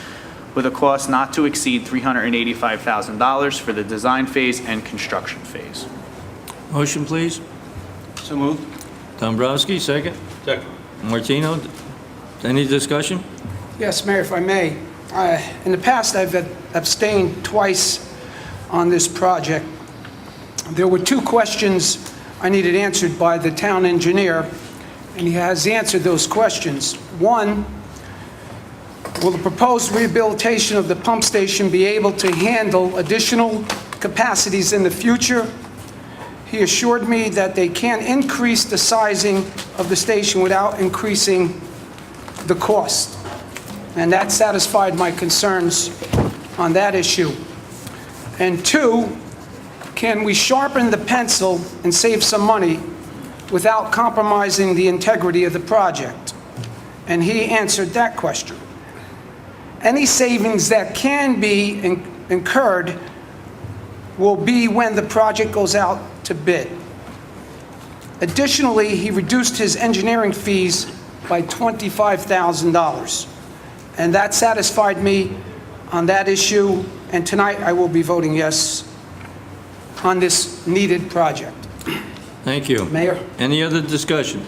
with a cost not to exceed $385,000 for the design phase and construction phase. Motion, please. So moved. Dombrowski, second. Second. Martino, any discussion? Yes, Mayor, if I may. In the past, I've abstained twice on this project. There were two questions I needed answered by the town engineer, and he has answered those questions. One, will the proposed rehabilitation of the pump station be able to handle additional capacities in the future? He assured me that they can increase the sizing of the station without increasing the cost. And that satisfied my concerns on that issue. And two, can we sharpen the pencil and save some money without compromising the integrity of the project? And he answered that question. Any savings that can be incurred will be when the project goes out to bid. Additionally, he reduced his engineering fees by $25,000. And that satisfied me on that issue, and tonight I will be voting yes on this needed project. Thank you. Mayor? Any other discussion?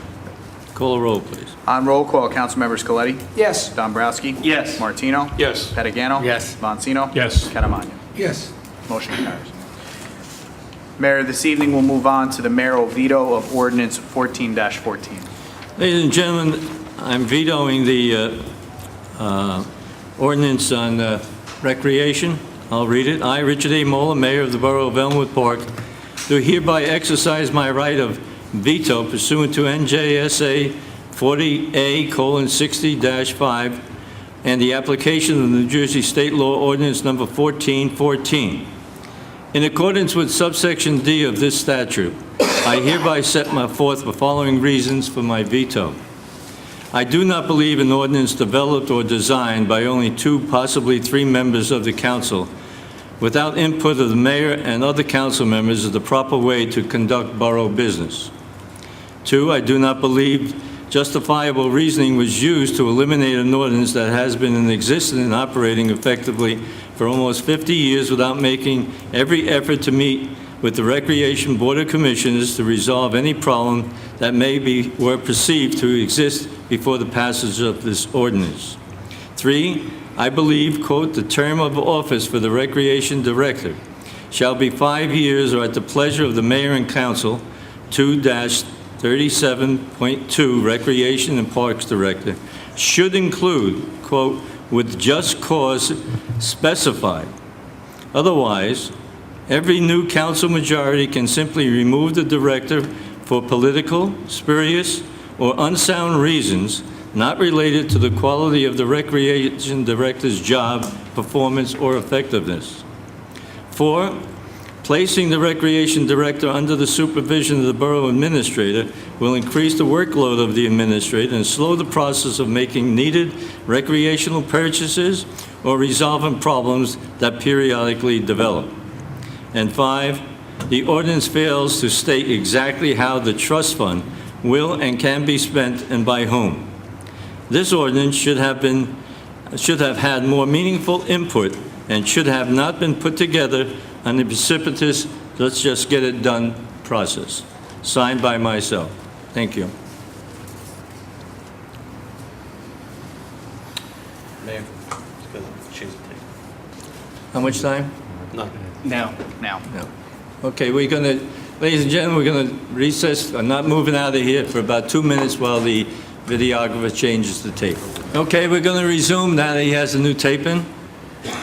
Call a roll, please. On roll call, council members Coletti? Yes. Dombrowski? Yes. Martino? Yes. Pettigano? Yes. Boncino? Yes. Catamania? Yes. Motion carries. Mayor, this evening we'll move on to the mayoral veto of ordinance 14-14. Ladies and gentlemen, I'm vetoing the ordinance on recreation. I'll read it. I, Richard A. Moeller, Mayor of the Borough of Elmwood Park, do hereby exercise my right of veto pursuant to NJSA 40A:60-5 and the application of the New Jersey State Law Ordinance Number 1414. In accordance with subsection D of this statute, I hereby set forth the following reasons for my veto. I do not believe an ordinance developed or designed by only 2, possibly 3 members of the council without input of the mayor and other council members is the proper way to conduct borough business. 2, I do not believe justifiable reasoning was used to eliminate an ordinance that has been in existence and operating effectively for almost 50 years without making every effort to meet with the Recreation Board of Commissioners to resolve any problem that may be or perceived to exist before the passage of this ordinance. 3, I believe, quote, "The term of office for the Recreation Director shall be 5 years or at the pleasure of the Mayor and Council, 2-37.2, Recreation and Parks Director, should include, quote, with just cause specified. Otherwise, every new council majority can simply remove the director for political, spurious, or unsound reasons not related to the quality of the recreation director's job, performance, or effectiveness. 4, placing the recreation director under the supervision of the borough administrator will increase the workload of the administrator and slow the process of making needed recreational purchases or resolving problems that periodically develop. And 5, the ordinance fails to state exactly how the trust fund will and can be spent and by whom. This ordinance should have had more meaningful input and should have not been put together on the precipitous, let's just get it done process. Signed by myself. Thank you. Mayor, change the tape. How much time? Now. No. Okay, we're going to, ladies and gentlemen, we're going to recess. I'm not moving out of here for about 2 minutes while the videographer changes the tape. Okay, we're going to resume now that he has a new tape in.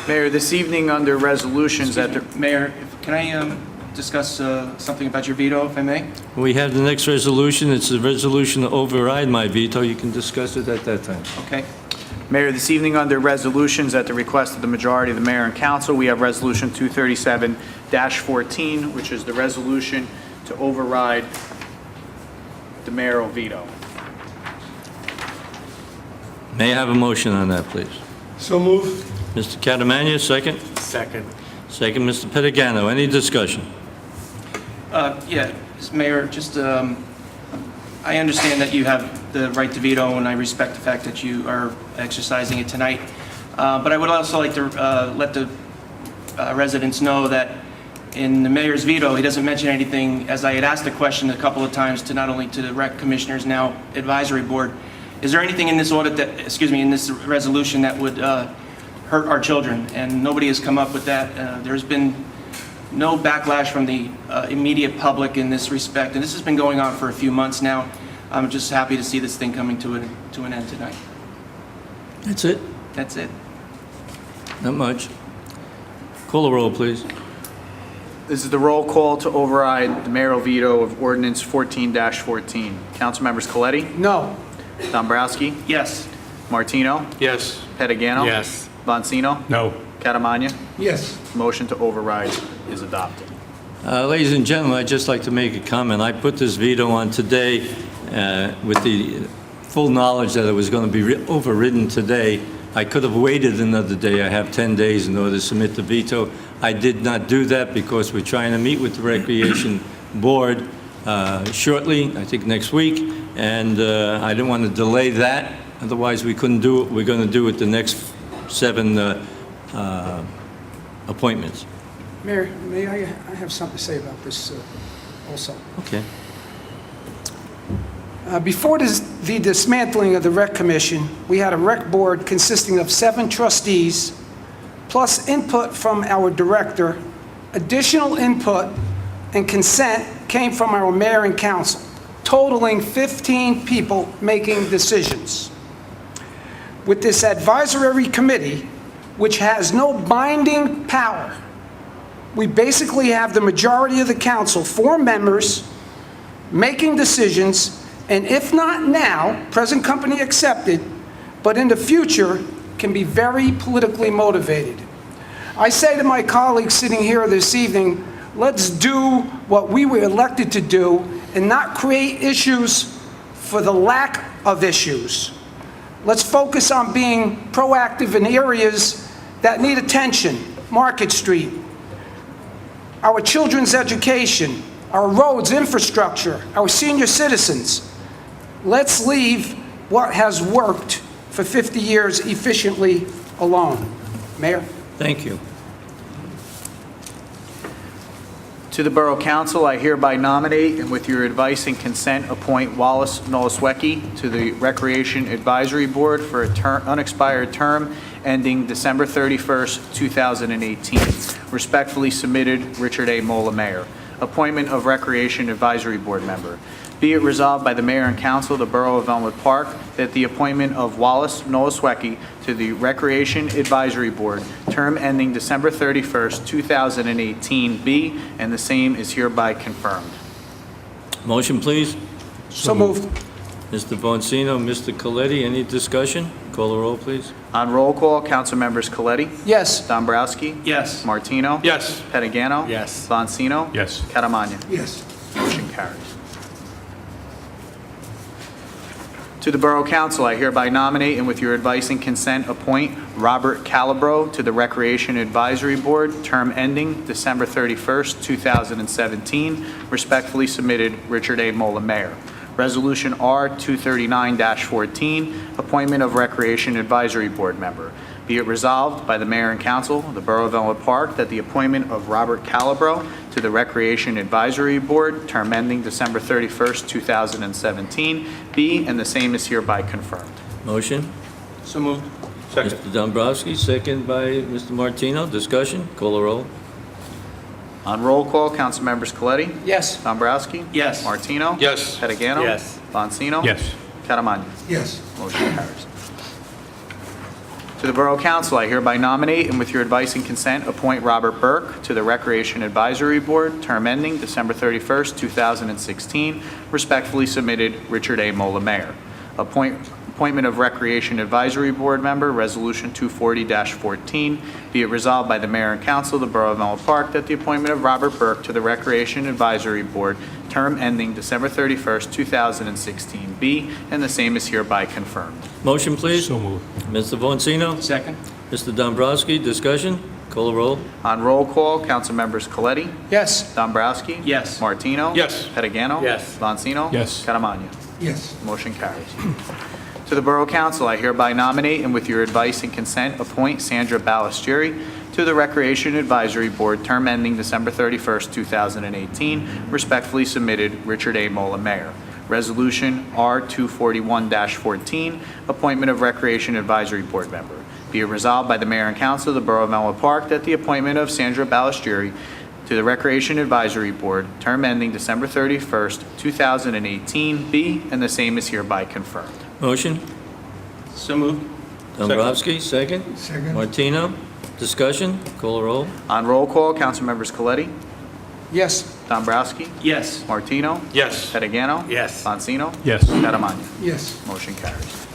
Mayor, this evening under resolutions that the... Mayor, can I discuss something about your veto, if I may? We have the next resolution. It's a resolution to override my veto. You can discuss it at that time. Okay. Mayor, this evening under resolutions at the request of the majority of the mayor and council, we have Resolution 237-14, which is the resolution to override the mayoral veto. May I have a motion on that, please? So moved. Mr. Catamagna, second? Second. Second, Mr. Pettigano. Any discussion? Yeah, Mayor, just, I understand that you have the right to veto, and I respect the fact that you are exercising it tonight. But I would also like to let the residents know that in the mayor's veto, he doesn't mention anything, as I had asked the question a couple of times to not only to the rec commissioners, now advisory board. Is there anything in this audit that, in this resolution that would hurt our children? And nobody has come up with that. There's been no backlash from the immediate public in this respect, and this has been going on for a few months now. I'm just happy to see this thing coming to an end tonight. That's it? That's it. Not much. Call the roll, please. This is the roll call to override the mayoral veto of ordinance 14-14. Council members Coletti, No. Dombrowski, Yes. Martino, Yes. Pettigano. Yes. Bonsino, No. Catamagna. Yes. Motion to override is adopted. Ladies and gentlemen, I'd just like to make a comment. I put this veto on today with the full knowledge that it was going to be overridden today. I could have waited another day. I have 10 days in order to submit the veto. I did not do that because we're trying to meet with the Recreation Board shortly, I think next week, and I didn't want to delay that. Otherwise, we couldn't do it. We're going to do it the next 7 appointments. Mayor, may I have something to say about this also? Okay. Before the dismantling of the Rec Commission, we had a Rec Board consisting of 7 trustees, plus input from our director. Additional input and consent came from our mayor and council, totaling 15 people making decisions. With this advisory committee, which has no binding power, we basically have the majority of the council, 4 members, making decisions, and if not now, present company accepted, but in the future, can be very politically motivated. I say to my colleagues sitting here this evening, let's do what we were elected to do and not create issues for the lack of issues. Let's focus on being proactive in areas that need attention. Market Street, our children's education, our roads, infrastructure, our senior citizens. Let's leave what has worked for 50 years efficiently alone. Mayor? Thank you. To the Borough Council, I hereby nominate, and with your advice and consent, appoint Wallace Nolaswecki to the Recreation Advisory Board for an unexpired term ending December 31st, 2018. Respectfully submitted, Richard A. Mola, Mayor. Appointment of Recreation Advisory Board member. Be it resolved by the Mayor and Council of the Borough of Elmwood Park that the appointment of Wallace Nolaswecki to the Recreation Advisory Board, term ending December 31st, 2018, be, and the same is hereby confirmed. Motion, please. So moved. Mr. Boncino, Mr. Coletti, any discussion? Call the roll, please. On roll call, council members Coletti? Yes. Dombrowski? Yes. Martino? Yes. Pettigano? Yes. Boncino? Yes. Catamania? Yes. Motion carries. To the Borough Council, I hereby nominate, and with your advice and consent, appoint Robert Calabro to the Recreation Advisory Board, term ending December 31st, 2017. Respectfully submitted, Richard A. Mola, Mayor. Resolution R 239-14, appointment of Recreation Advisory Board member. Be it resolved by the Mayor and Council of the Borough of Elmwood Park that the appointment of Robert Calabro to the Recreation Advisory Board, term ending December 31st, 2017, be, and the same is hereby confirmed. Motion. So moved. Mr. Dombrowski, second by Mr. Martino. Discussion? Call the roll. On roll call, council members Coletti? Yes. Dombrowski? Yes. Martino? Yes. Pettigano? Yes. Boncino? Yes. Catamania? Yes. Motion carries. To the Borough Council, I hereby nominate, and with your advice and consent, appoint Robert Burke to the Recreation Advisory Board, term ending December 31st, 2016. Respectfully submitted, Richard A. Mola, Mayor. Appointment of Recreation Advisory Board member, Resolution 240-14. Be it resolved by the Mayor and Council of the Borough of Elmwood Park that the appointment of Robert Burke to the Recreation Advisory Board, term ending December 31st, 2016, be, and the same is hereby confirmed. Motion, please. So moved. Mr. Boncino. Second? Mr. Dombrowski, discussion? Call the roll. On roll call, council members Coletti? Yes. Dombrowski? Yes. Martino? Yes. Pettigano? Yes. Boncino? Yes. Catamania? Yes. Motion carries. To the Borough Council, I hereby nominate, and with your advice and consent, appoint Sandra Balistieri to the Recreation Advisory Board, term ending December 31st, 2018. Respectfully submitted, Richard A. Mola, Mayor. Resolution R 241-14, appointment of Recreation Advisory Board member. Be it resolved by the Mayor and Council of the Borough of Elmwood Park that the appointment of Sandra Balistieri to the Recreation Advisory Board, term ending December 31st, 2018, be, and the same is hereby confirmed. Motion. So moved. Dombrowski, second. Second. Martino. Discussion? Call the roll. On roll call, council members Coletti? Yes. Dombrowski? Yes. Martino? Yes. Pettigano? Yes. Boncino? Yes. Catamania? Yes. Motion carries.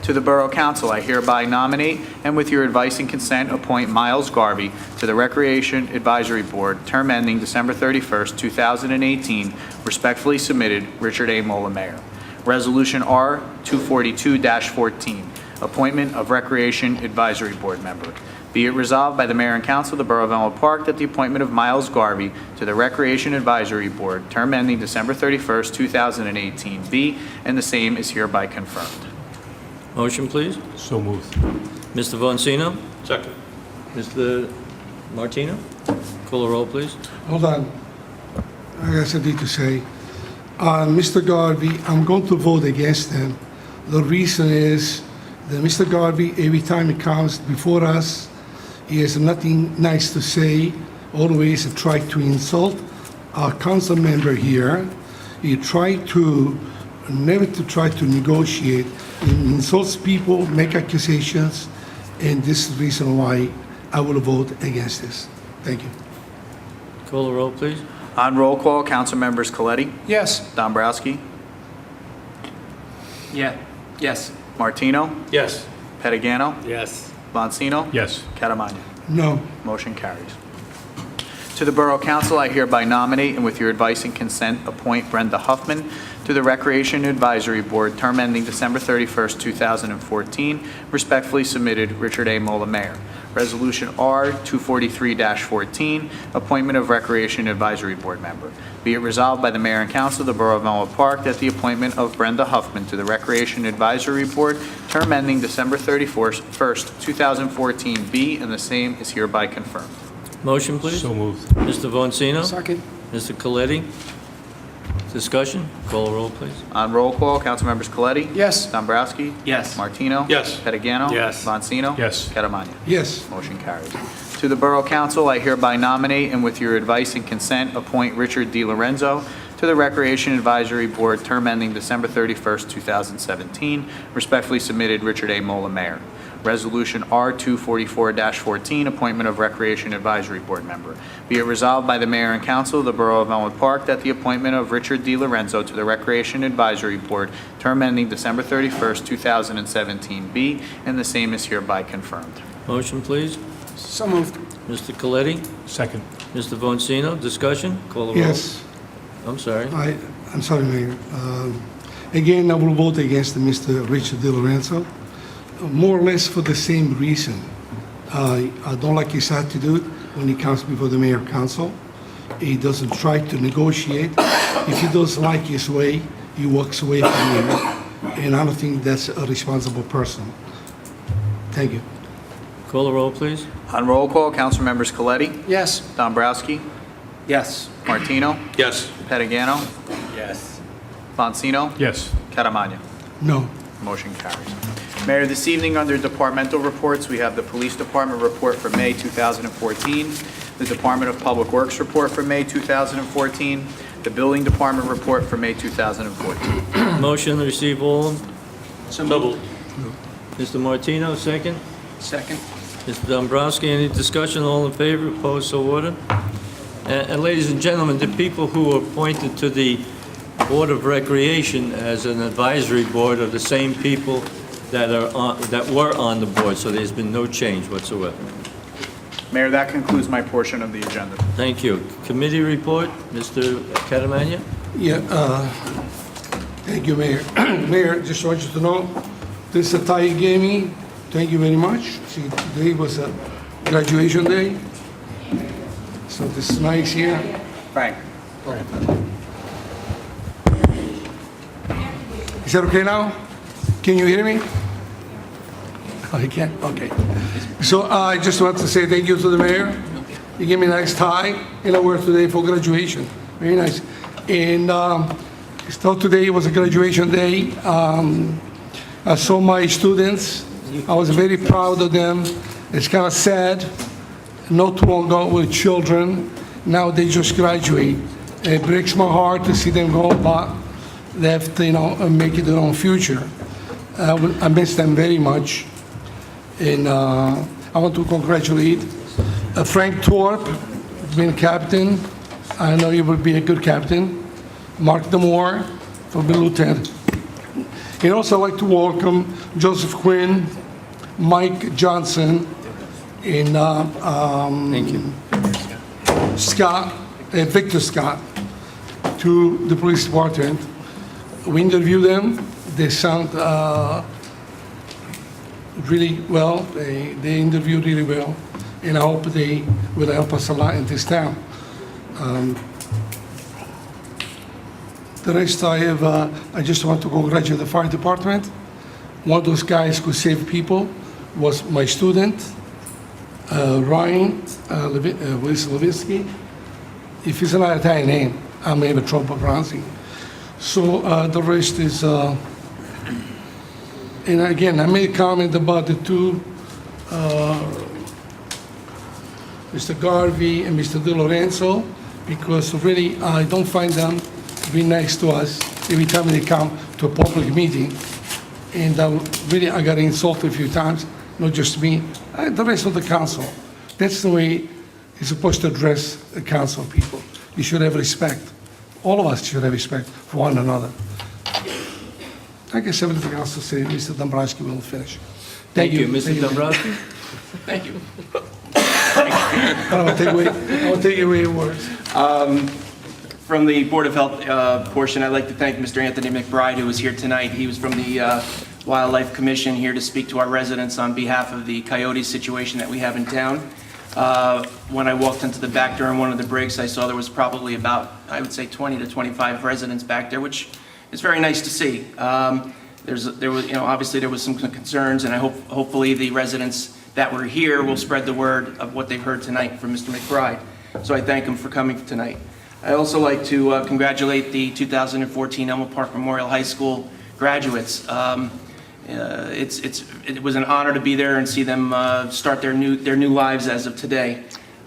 To the Borough Council, I hereby nominate, and with your advice and consent, appoint Miles Garvey to the Recreation Advisory Board, term ending December 31st, 2018. Respectfully submitted, Richard A. Mola, Mayor. Resolution R 242-14, appointment of Recreation Advisory Board member. Be it resolved by the Mayor and Council of the Borough of Elmwood Park that the appointment of Miles Garvey to the Recreation Advisory Board, term ending December 31st, 2018, be, and the same is hereby confirmed. Motion, please. So moved. Mr. Boncino. Second. Mr. Martino. Call the roll, please. Hold on. I got something to say. Mr. Garvey, I'm going to vote against him. The reason is that Mr. Garvey, every time he comes before us, he has nothing nice to say, always try to insult our council member here. He never try to negotiate. He insults people, make accusations, and this is the reason why I will vote against this. Thank you. Call the roll, please. On roll call, council members Coletti? Yes. Dombrowski? Yeah. Yes. Martino? Yes. Pettigano? Yes. Boncino? Yes. Catamania? No. Motion carries. To the Borough Council, I hereby nominate, and with your advice and consent, appoint Brenda Huffman to the Recreation Advisory Board, term ending December 31st, 2014. Respectfully submitted, Richard A. Mola, Mayor. Resolution R 243-14, appointment of Recreation Advisory Board member. Be it resolved by the Mayor and Council of the Borough of Elmwood Park that the appointment of Brenda Huffman to the Recreation Advisory Board, term ending December 31st, 2014, be and the same is hereby confirmed. Motion, please. So moved. Mr. Vancino? Second. Mr. Coletti? Discussion? Call the roll, please. On roll call, Councilmembers Coletti? Yes. Dombrowski? Yes. Martino? Yes. Pettigano? Yes. Vancino? Yes. Catamania? Yes. Motion carries. To the Borough Council, I hereby nominate, and with your advice and consent, appoint Richard D. Lorenzo to the Recreation Advisory Board, term ending December 31st, 2017. Respectfully submitted, Richard A. Mola, Mayor. Resolution R 244-14, appointment of Recreation Advisory Board member. Be it resolved by the Mayor and Council of the Borough of Elmwood Park that the appointment of Richard D. Lorenzo to the Recreation Advisory Board, term ending December 31st, 2017, be, and the same is hereby confirmed. Motion, please. So moved. Mr. Coletti? Second. Mr. Vancino? Discussion? Call the roll. Yes. I'm sorry. I'm sorry, Mayor. Again, I will vote against Mr. Richard De Lorenzo, more or less for the same reason. I don't like his attitude when he comes before the Mayor Council. He doesn't try to negotiate. If he doesn't like his way, he walks away from him. And I don't think that's a responsible person. Thank you. Call the roll, please. On roll call, Councilmembers Coletti? Yes. Dombrowski? Yes. Martino? Yes. Pettigano? Yes. Vancino? Yes. Catamania? No. Motion carries. Mayor, this evening under departmental reports, we have the Police Department report for May 2014, the Department of Public Works report for May 2014, the Building Department report for May 2014. Motion to receive all. So moved. Mr. Martino, second. Second. Mr. Dombrowski, any discussion? All in favor? Opposed? So ordered. And ladies and gentlemen, the people who are appointed to the Board of Recreation as an advisory board are the same people that were on the board, so there's been no change whatsoever. Mayor, that concludes my portion of the agenda. Thank you. Committee report, Mr. Catamania? Yeah, thank you, Mayor. Mayor, just want you to know, this is a tie you gave me. Thank you very much. See, today was a graduation day. So this is nice here. Frank? Is that okay now? Can you hear me? Oh, you can? Okay. So I just want to say thank you to the mayor. He gave me a nice tie, and I wear it today for graduation. Very nice. And so today was a graduation day. I saw my students. I was very proud of them. It's kind of sad not too long ago with children. Now they just graduate. It breaks my heart to see them go, but they have to, make it their own future. I miss them very much. And I want to congratulate Frank Thorpe, being captain. I know he will be a good captain. Mark Demore for being lieutenant. And also I'd like to welcome Joseph Quinn, Mike Johnson, and Thank you. Scott, Victor Scott, to the police department. We interviewed them. They sound really well. They interviewed really well, and I hope they will help us a lot in this town. The rest I have, I just want to congratulate the fire department. One of those guys who saved people was my student, Ryan Levinsky. If it's an Italian name, I may have trouble pronouncing. So the rest is, and again, I made a comment about the two, Mr. Garvey and Mr. De Lorenzo, because really I don't find them be nice to us every time they come to a public meeting. And really, I got insulted a few times, not just me, the rest of the council. That's the way you're supposed to address the council people. You should have respect. All of us should have respect for one another. I guess everything else to say, Mr. Dombrowski will finish. Thank you, Mr. Dombrowski. Thank you. I won't take away your words. From the Board of Health portion, I'd like to thank Mr. Anthony McBride, who was here tonight. He was from the Wildlife Commission, here to speak to our residents on behalf of the coyote situation that we have in town. When I walked into the back door in one of the brigs, I saw there was probably about, I would say, 20 to 25 residents back there, which is very nice to see. There was, obviously there was some concerns, and hopefully the residents that were here will spread the word of what they've heard tonight from Mr. McBride. So I thank him for coming tonight. I also like to congratulate the 2014 Elmwood Park Memorial High School graduates. It was an honor to be there and see them start their new lives as of today.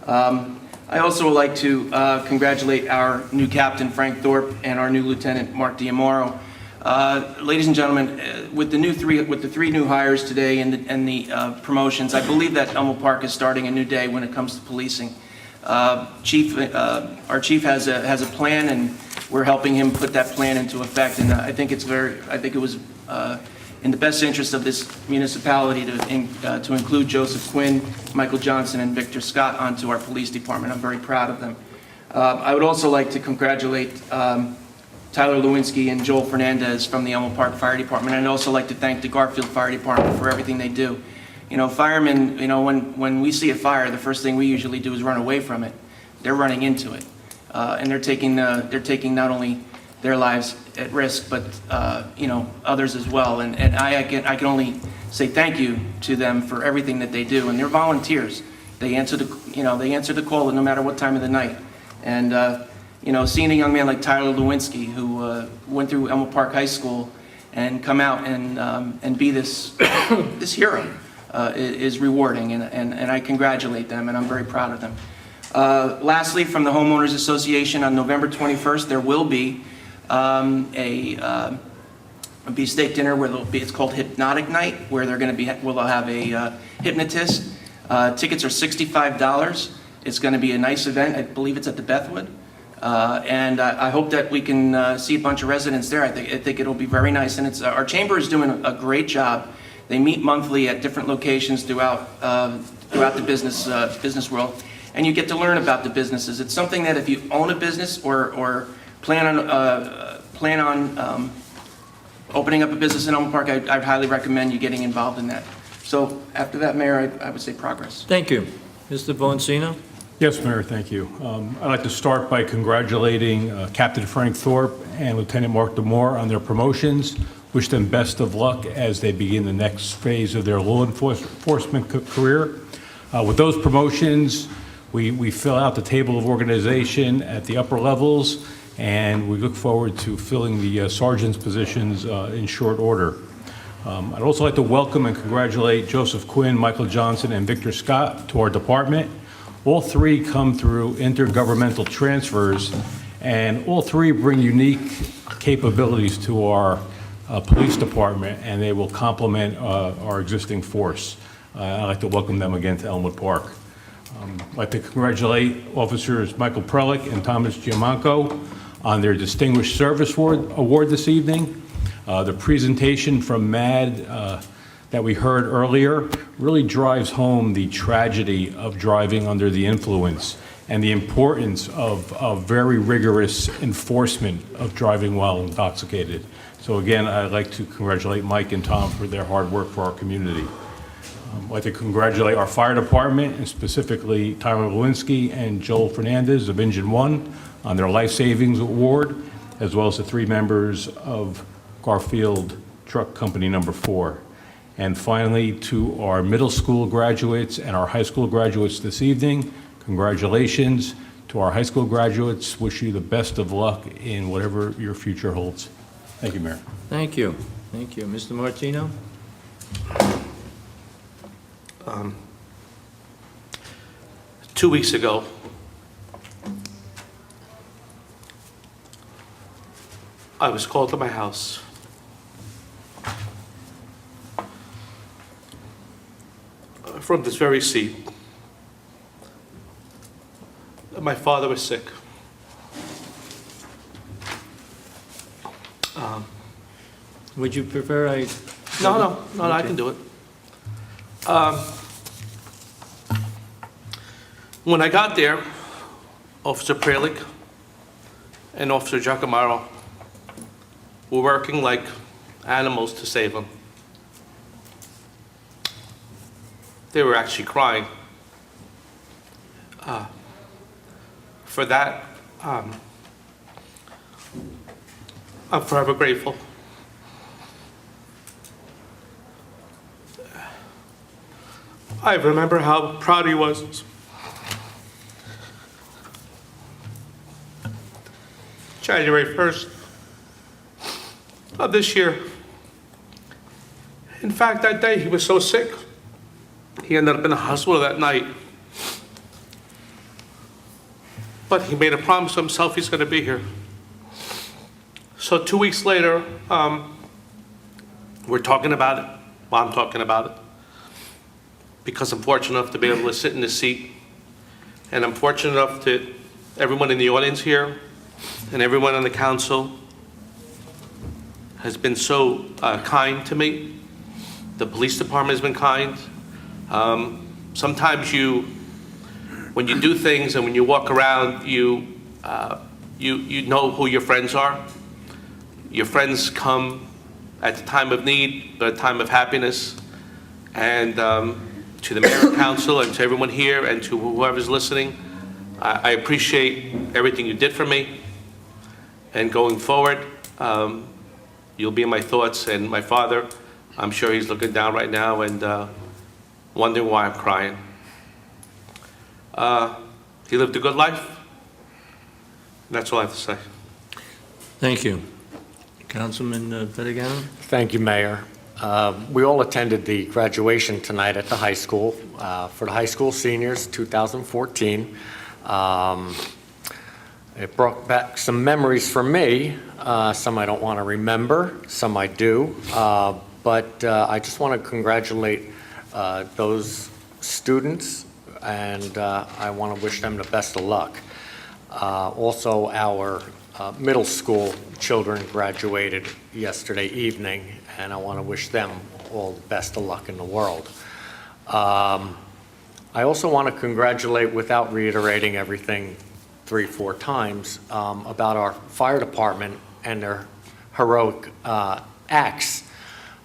I also would like to congratulate our new captain, Frank Thorpe, and our new lieutenant, Mark Diamaro. Ladies and gentlemen, with the three new hires today and the promotions, I believe that Elmwood Park is starting a new day when it comes to policing. Our chief has a plan, and we're helping him put that plan into effect. And I think it was in the best interest of this municipality to include Joseph Quinn, Michael Johnson, and Victor Scott onto our police department. I'm very proud of them. I would also like to congratulate Tyler Lewinsky and Joel Fernandez from the Elmwood Park Fire Department. And I'd also like to thank the Garfield Fire Department for everything they do. Firemen, when we see a fire, the first thing we usually do is run away from it. They're running into it. And they're taking not only their lives at risk, but, others as well. And I can only say thank you to them for everything that they do. And they're volunteers. They answer the call no matter what time of the night. And, seeing a young man like Tyler Lewinsky, who went through Elmwood Park High School and come out and be this hero, is rewarding, and I congratulate them, and I'm very proud of them. Lastly, from the Homeowners Association, on November 21st, there will be a beefsteak dinner where it's called Hypnotic Night, where they'll have a hypnotist. Tickets are $65. It's going to be a nice event. I believe it's at the Bethwood. And I hope that we can see a bunch of residents there. I think it'll be very nice. And our chamber is doing a great job. They meet monthly at different locations throughout the business world, and you get to learn about the businesses. It's something that if you own a business or plan on opening up a business in Elmwood Park, I'd highly recommend you getting involved in that. So after that, Mayor, I would say progress. Thank you. Mr. Boncino? Yes, Mayor, thank you. I'd like to start by congratulating Captain Frank Thorpe and Lieutenant Mark Demore on their promotions. Wish them best of luck as they begin the next phase of their law enforcement career. With those promotions, we fill out the table of organization at the upper levels, and we look forward to filling the sergeant's positions in short order. I'd also like to welcome and congratulate Joseph Quinn, Michael Johnson, and Victor Scott to our department. All three come through intergovernmental transfers, and all three bring unique capabilities to our police department, and they will complement our existing force. I'd like to welcome them again to Elmwood Park. I'd like to congratulate Officers Michael Prelick and Thomas Giamanco on their Distinguished Service Award this evening. The presentation from MAD that we heard earlier really drives home the tragedy of driving under the influence and the importance of very rigorous enforcement of driving while intoxicated. So again, I'd like to congratulate Mike and Tom for their hard work for our community. I'd like to congratulate our fire department, and specifically Tyler Lewinsky and Joel Fernandez of Engine 1 on their Life Savings Award, as well as the three members of Garfield Truck Company number 4. And finally, to our middle school graduates and our high school graduates this evening, congratulations. To our high school graduates, wish you the best of luck in whatever your future holds. Thank you, Mayor. Thank you. Thank you. Mr. Martino? 2 weeks ago, I was called to my house from this very seat. My father was sick. Would you prefer I... No, I can do it. When I got there, Officer Pralik and Officer Giacomaro were working like animals to save him. They were actually crying. For that, I'm forever grateful. I remember how proud he was. January 1st of this year. In fact, that day he was so sick, he ended up in the hospital that night. But he made a promise to himself he's going to be here. So 2 weeks later, we're talking about it. Well, I'm talking about it. Because I'm fortunate enough to be able to sit in this seat. And I'm fortunate enough to everyone in the audience here and everyone on the council has been so kind to me. The police department has been kind. Sometimes when you do things and when you walk around, you know who your friends are. Your friends come at the time of need, but at the time of happiness. And to the mayor and council and to everyone here and to whoever's listening, I appreciate everything you did for me. And going forward, you'll be in my thoughts. And my father, I'm sure he's looking down right now and wondering why I'm crying. He lived a good life. And that's all I have to say. Thank you. Councilman Vettigano? Thank you, Mayor. We all attended the graduation tonight at the high school for the high school seniors, 2014. It brought back some memories for me. Some I don't want to remember, some I do. But I just want to congratulate those students, and I want to wish them the best of luck. Also, our middle school children graduated yesterday evening, and I want to wish them all the best of luck in the world. I also want to congratulate, without reiterating everything 3-4 times, about our fire department and their heroic acts.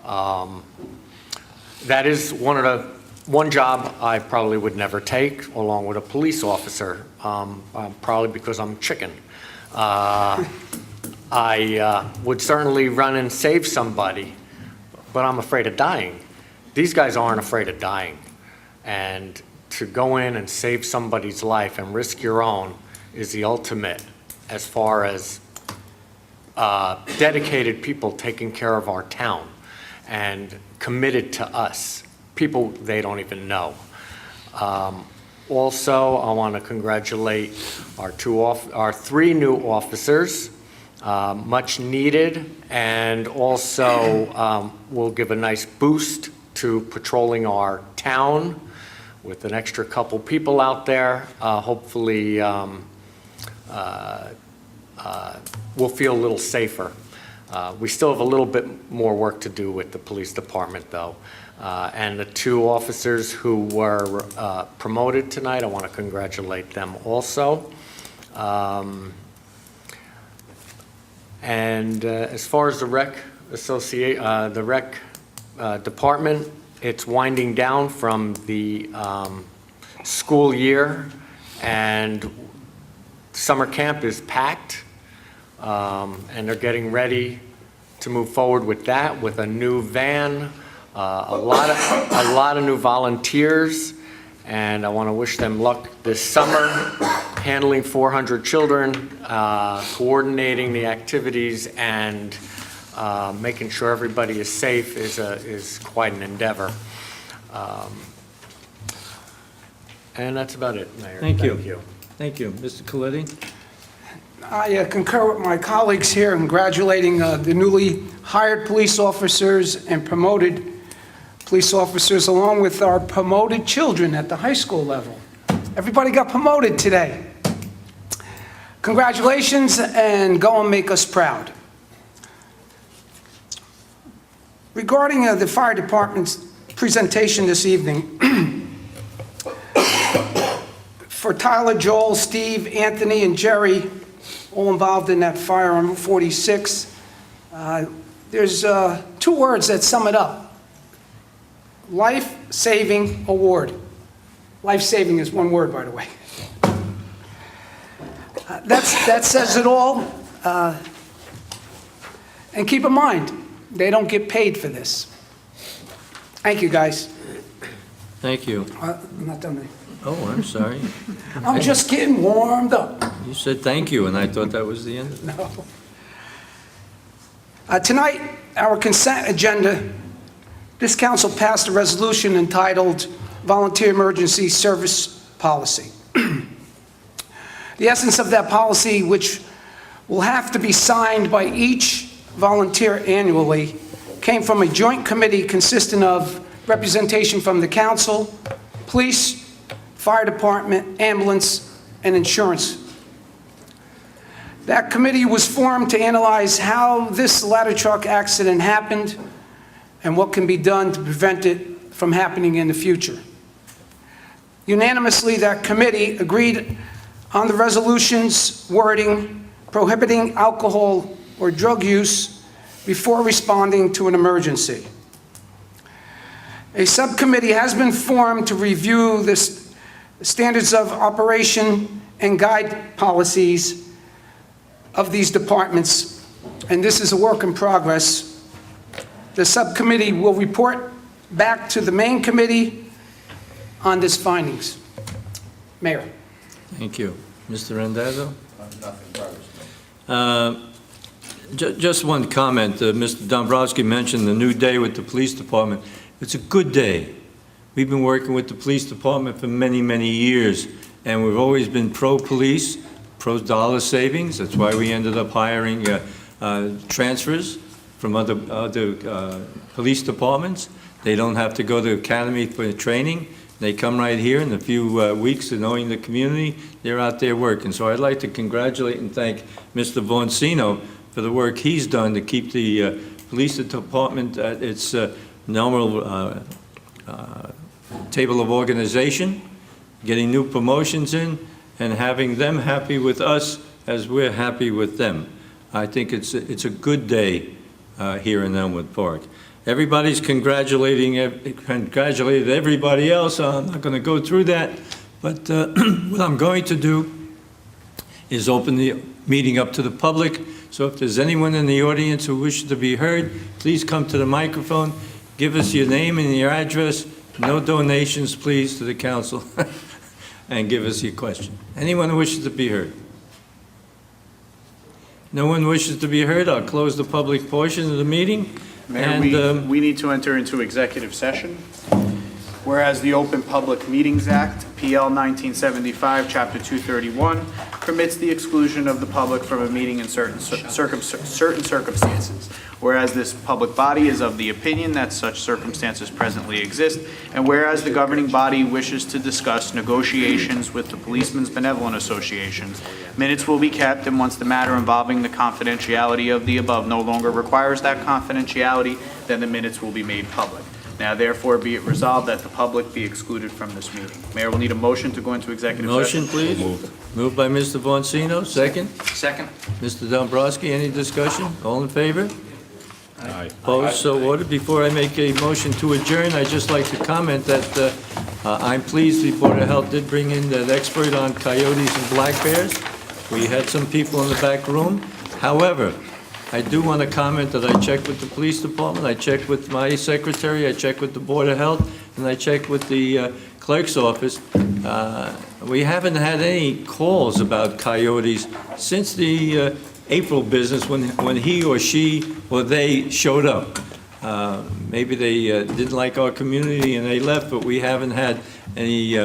That is one job I probably would never take, along with a police officer, probably because I'm chicken. I would certainly run and save somebody, but I'm afraid of dying. These guys aren't afraid of dying. And to go in and save somebody's life and risk your own is the ultimate as far as dedicated people taking care of our town and committed to us, people they don't even know. Also, I want to congratulate our 3 new officers, much needed, and also will give a nice boost to patrolling our town with an extra couple people out there. Hopefully, we'll feel a little safer. We still have a little bit more work to do with the police department, though. And the 2 officers who were promoted tonight, I want to congratulate them also. And as far as the rec department, it's winding down from the school year, and summer camp is packed, and they're getting ready to move forward with that, with a new van, a lot of new volunteers, and I want to wish them luck this summer, handling 400 children, coordinating the activities, and making sure everybody is safe is quite an endeavor. And that's about it, Mayor. Thank you. Thank you. Mr. Coletti? I concur with my colleagues here in congratulating the newly hired police officers and promoted police officers, along with our promoted children at the high school level. Everybody got promoted today. Congratulations, and go and make us proud. Regarding the fire department's presentation this evening, for Tyler, Joel, Steve, Anthony, and Jerry, all involved in that fire on Route 46. There's two words that sum it up. Life-saving award. Life-saving is one word, by the way. That says it all. And keep in mind, they don't get paid for this. Thank you, guys. Thank you. I'm not done. Oh, I'm sorry. I'm just getting warmed up. You said thank you, and I thought that was the end of it. No. Tonight, our consent agenda, this council passed a resolution entitled Volunteer Emergency Service Policy. The essence of that policy, which will have to be signed by each volunteer annually, came from a joint committee consisting of representation from the council, police, fire department, ambulance, and insurance. That committee was formed to analyze how this ladder truck accident happened and what can be done to prevent it from happening in the future. Unanimously, that committee agreed on the resolution's wording prohibiting alcohol or drug use before responding to an emergency. A subcommittee has been formed to review the standards of operation and guide policies of these departments, and this is a work in progress. The subcommittee will report back to the main committee on these findings. Mayor. Thank you. Mr. Randazzo? Just one comment. Mr. Dombrowski mentioned the new day with the police department. It's a good day. We've been working with the police department for many, many years, and we've always been pro-police, pro-dollar savings. That's why we ended up hiring transfers from other police departments. They don't have to go to academy for training. They come right here in a few weeks of knowing the community. They're out there working. So I'd like to congratulate and thank Mr. Boncino for the work he's done to keep the police department at its normal table of organization, getting new promotions in, and having them happy with us as we're happy with them. I think it's a good day here in Elmwood Park. Everybody's congratulated everybody else. I'm not going to go through that, but what I'm going to do is open the meeting up to the public. So if there's anyone in the audience who wishes to be heard, please come to the microphone, give us your name and your address, no donations, please, to the council, and give us your question. Anyone who wishes to be heard? No one wishes to be heard. I'll close the public portion of the meeting. Mayor, we need to enter into executive session. Whereas the Open Public Meetings Act, PL 1975, Chapter 231, permits the exclusion of the public from a meeting in certain circumstances. Whereas this public body is of the opinion that such circumstances presently exist, and whereas the governing body wishes to discuss negotiations with the Policemen's Benevolent Association, minutes will be kept, and once the matter involving the confidentiality of the above no longer requires that confidentiality, then the minutes will be made public. Now therefore be it resolved that the public be excluded from this meeting. Mayor will need a motion to go into executive session. Motion, please. Moved by Mr. Boncino, second. Second. Mr. Dombrowski, any discussion? All in favor? Aye. Opposed, so ordered. Before I make a motion to adjourn, I'd just like to comment that I'm pleased the Board of Health did bring in that expert on coyotes and black bears. We had some people in the back room. However, I do want to comment that I checked with the police department, I checked with my secretary, I checked with the Board of Health, and I checked with the clerk's office. We haven't had any calls about coyotes since the April business when he or she or they showed up. Maybe they didn't like our community and they left, but we haven't had any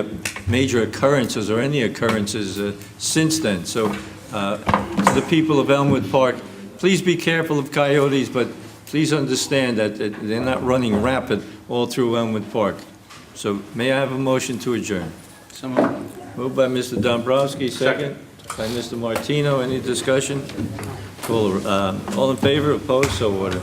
major occurrences or any occurrences since then. So to the people of Elmwood Park, please be careful of coyotes, but please understand that they're not running rapid all through Elmwood Park. So may I have a motion to adjourn? So moved. Moved by Mr. Dombrowski, second by Mr. Martino. Any discussion? All in favor, opposed, so ordered.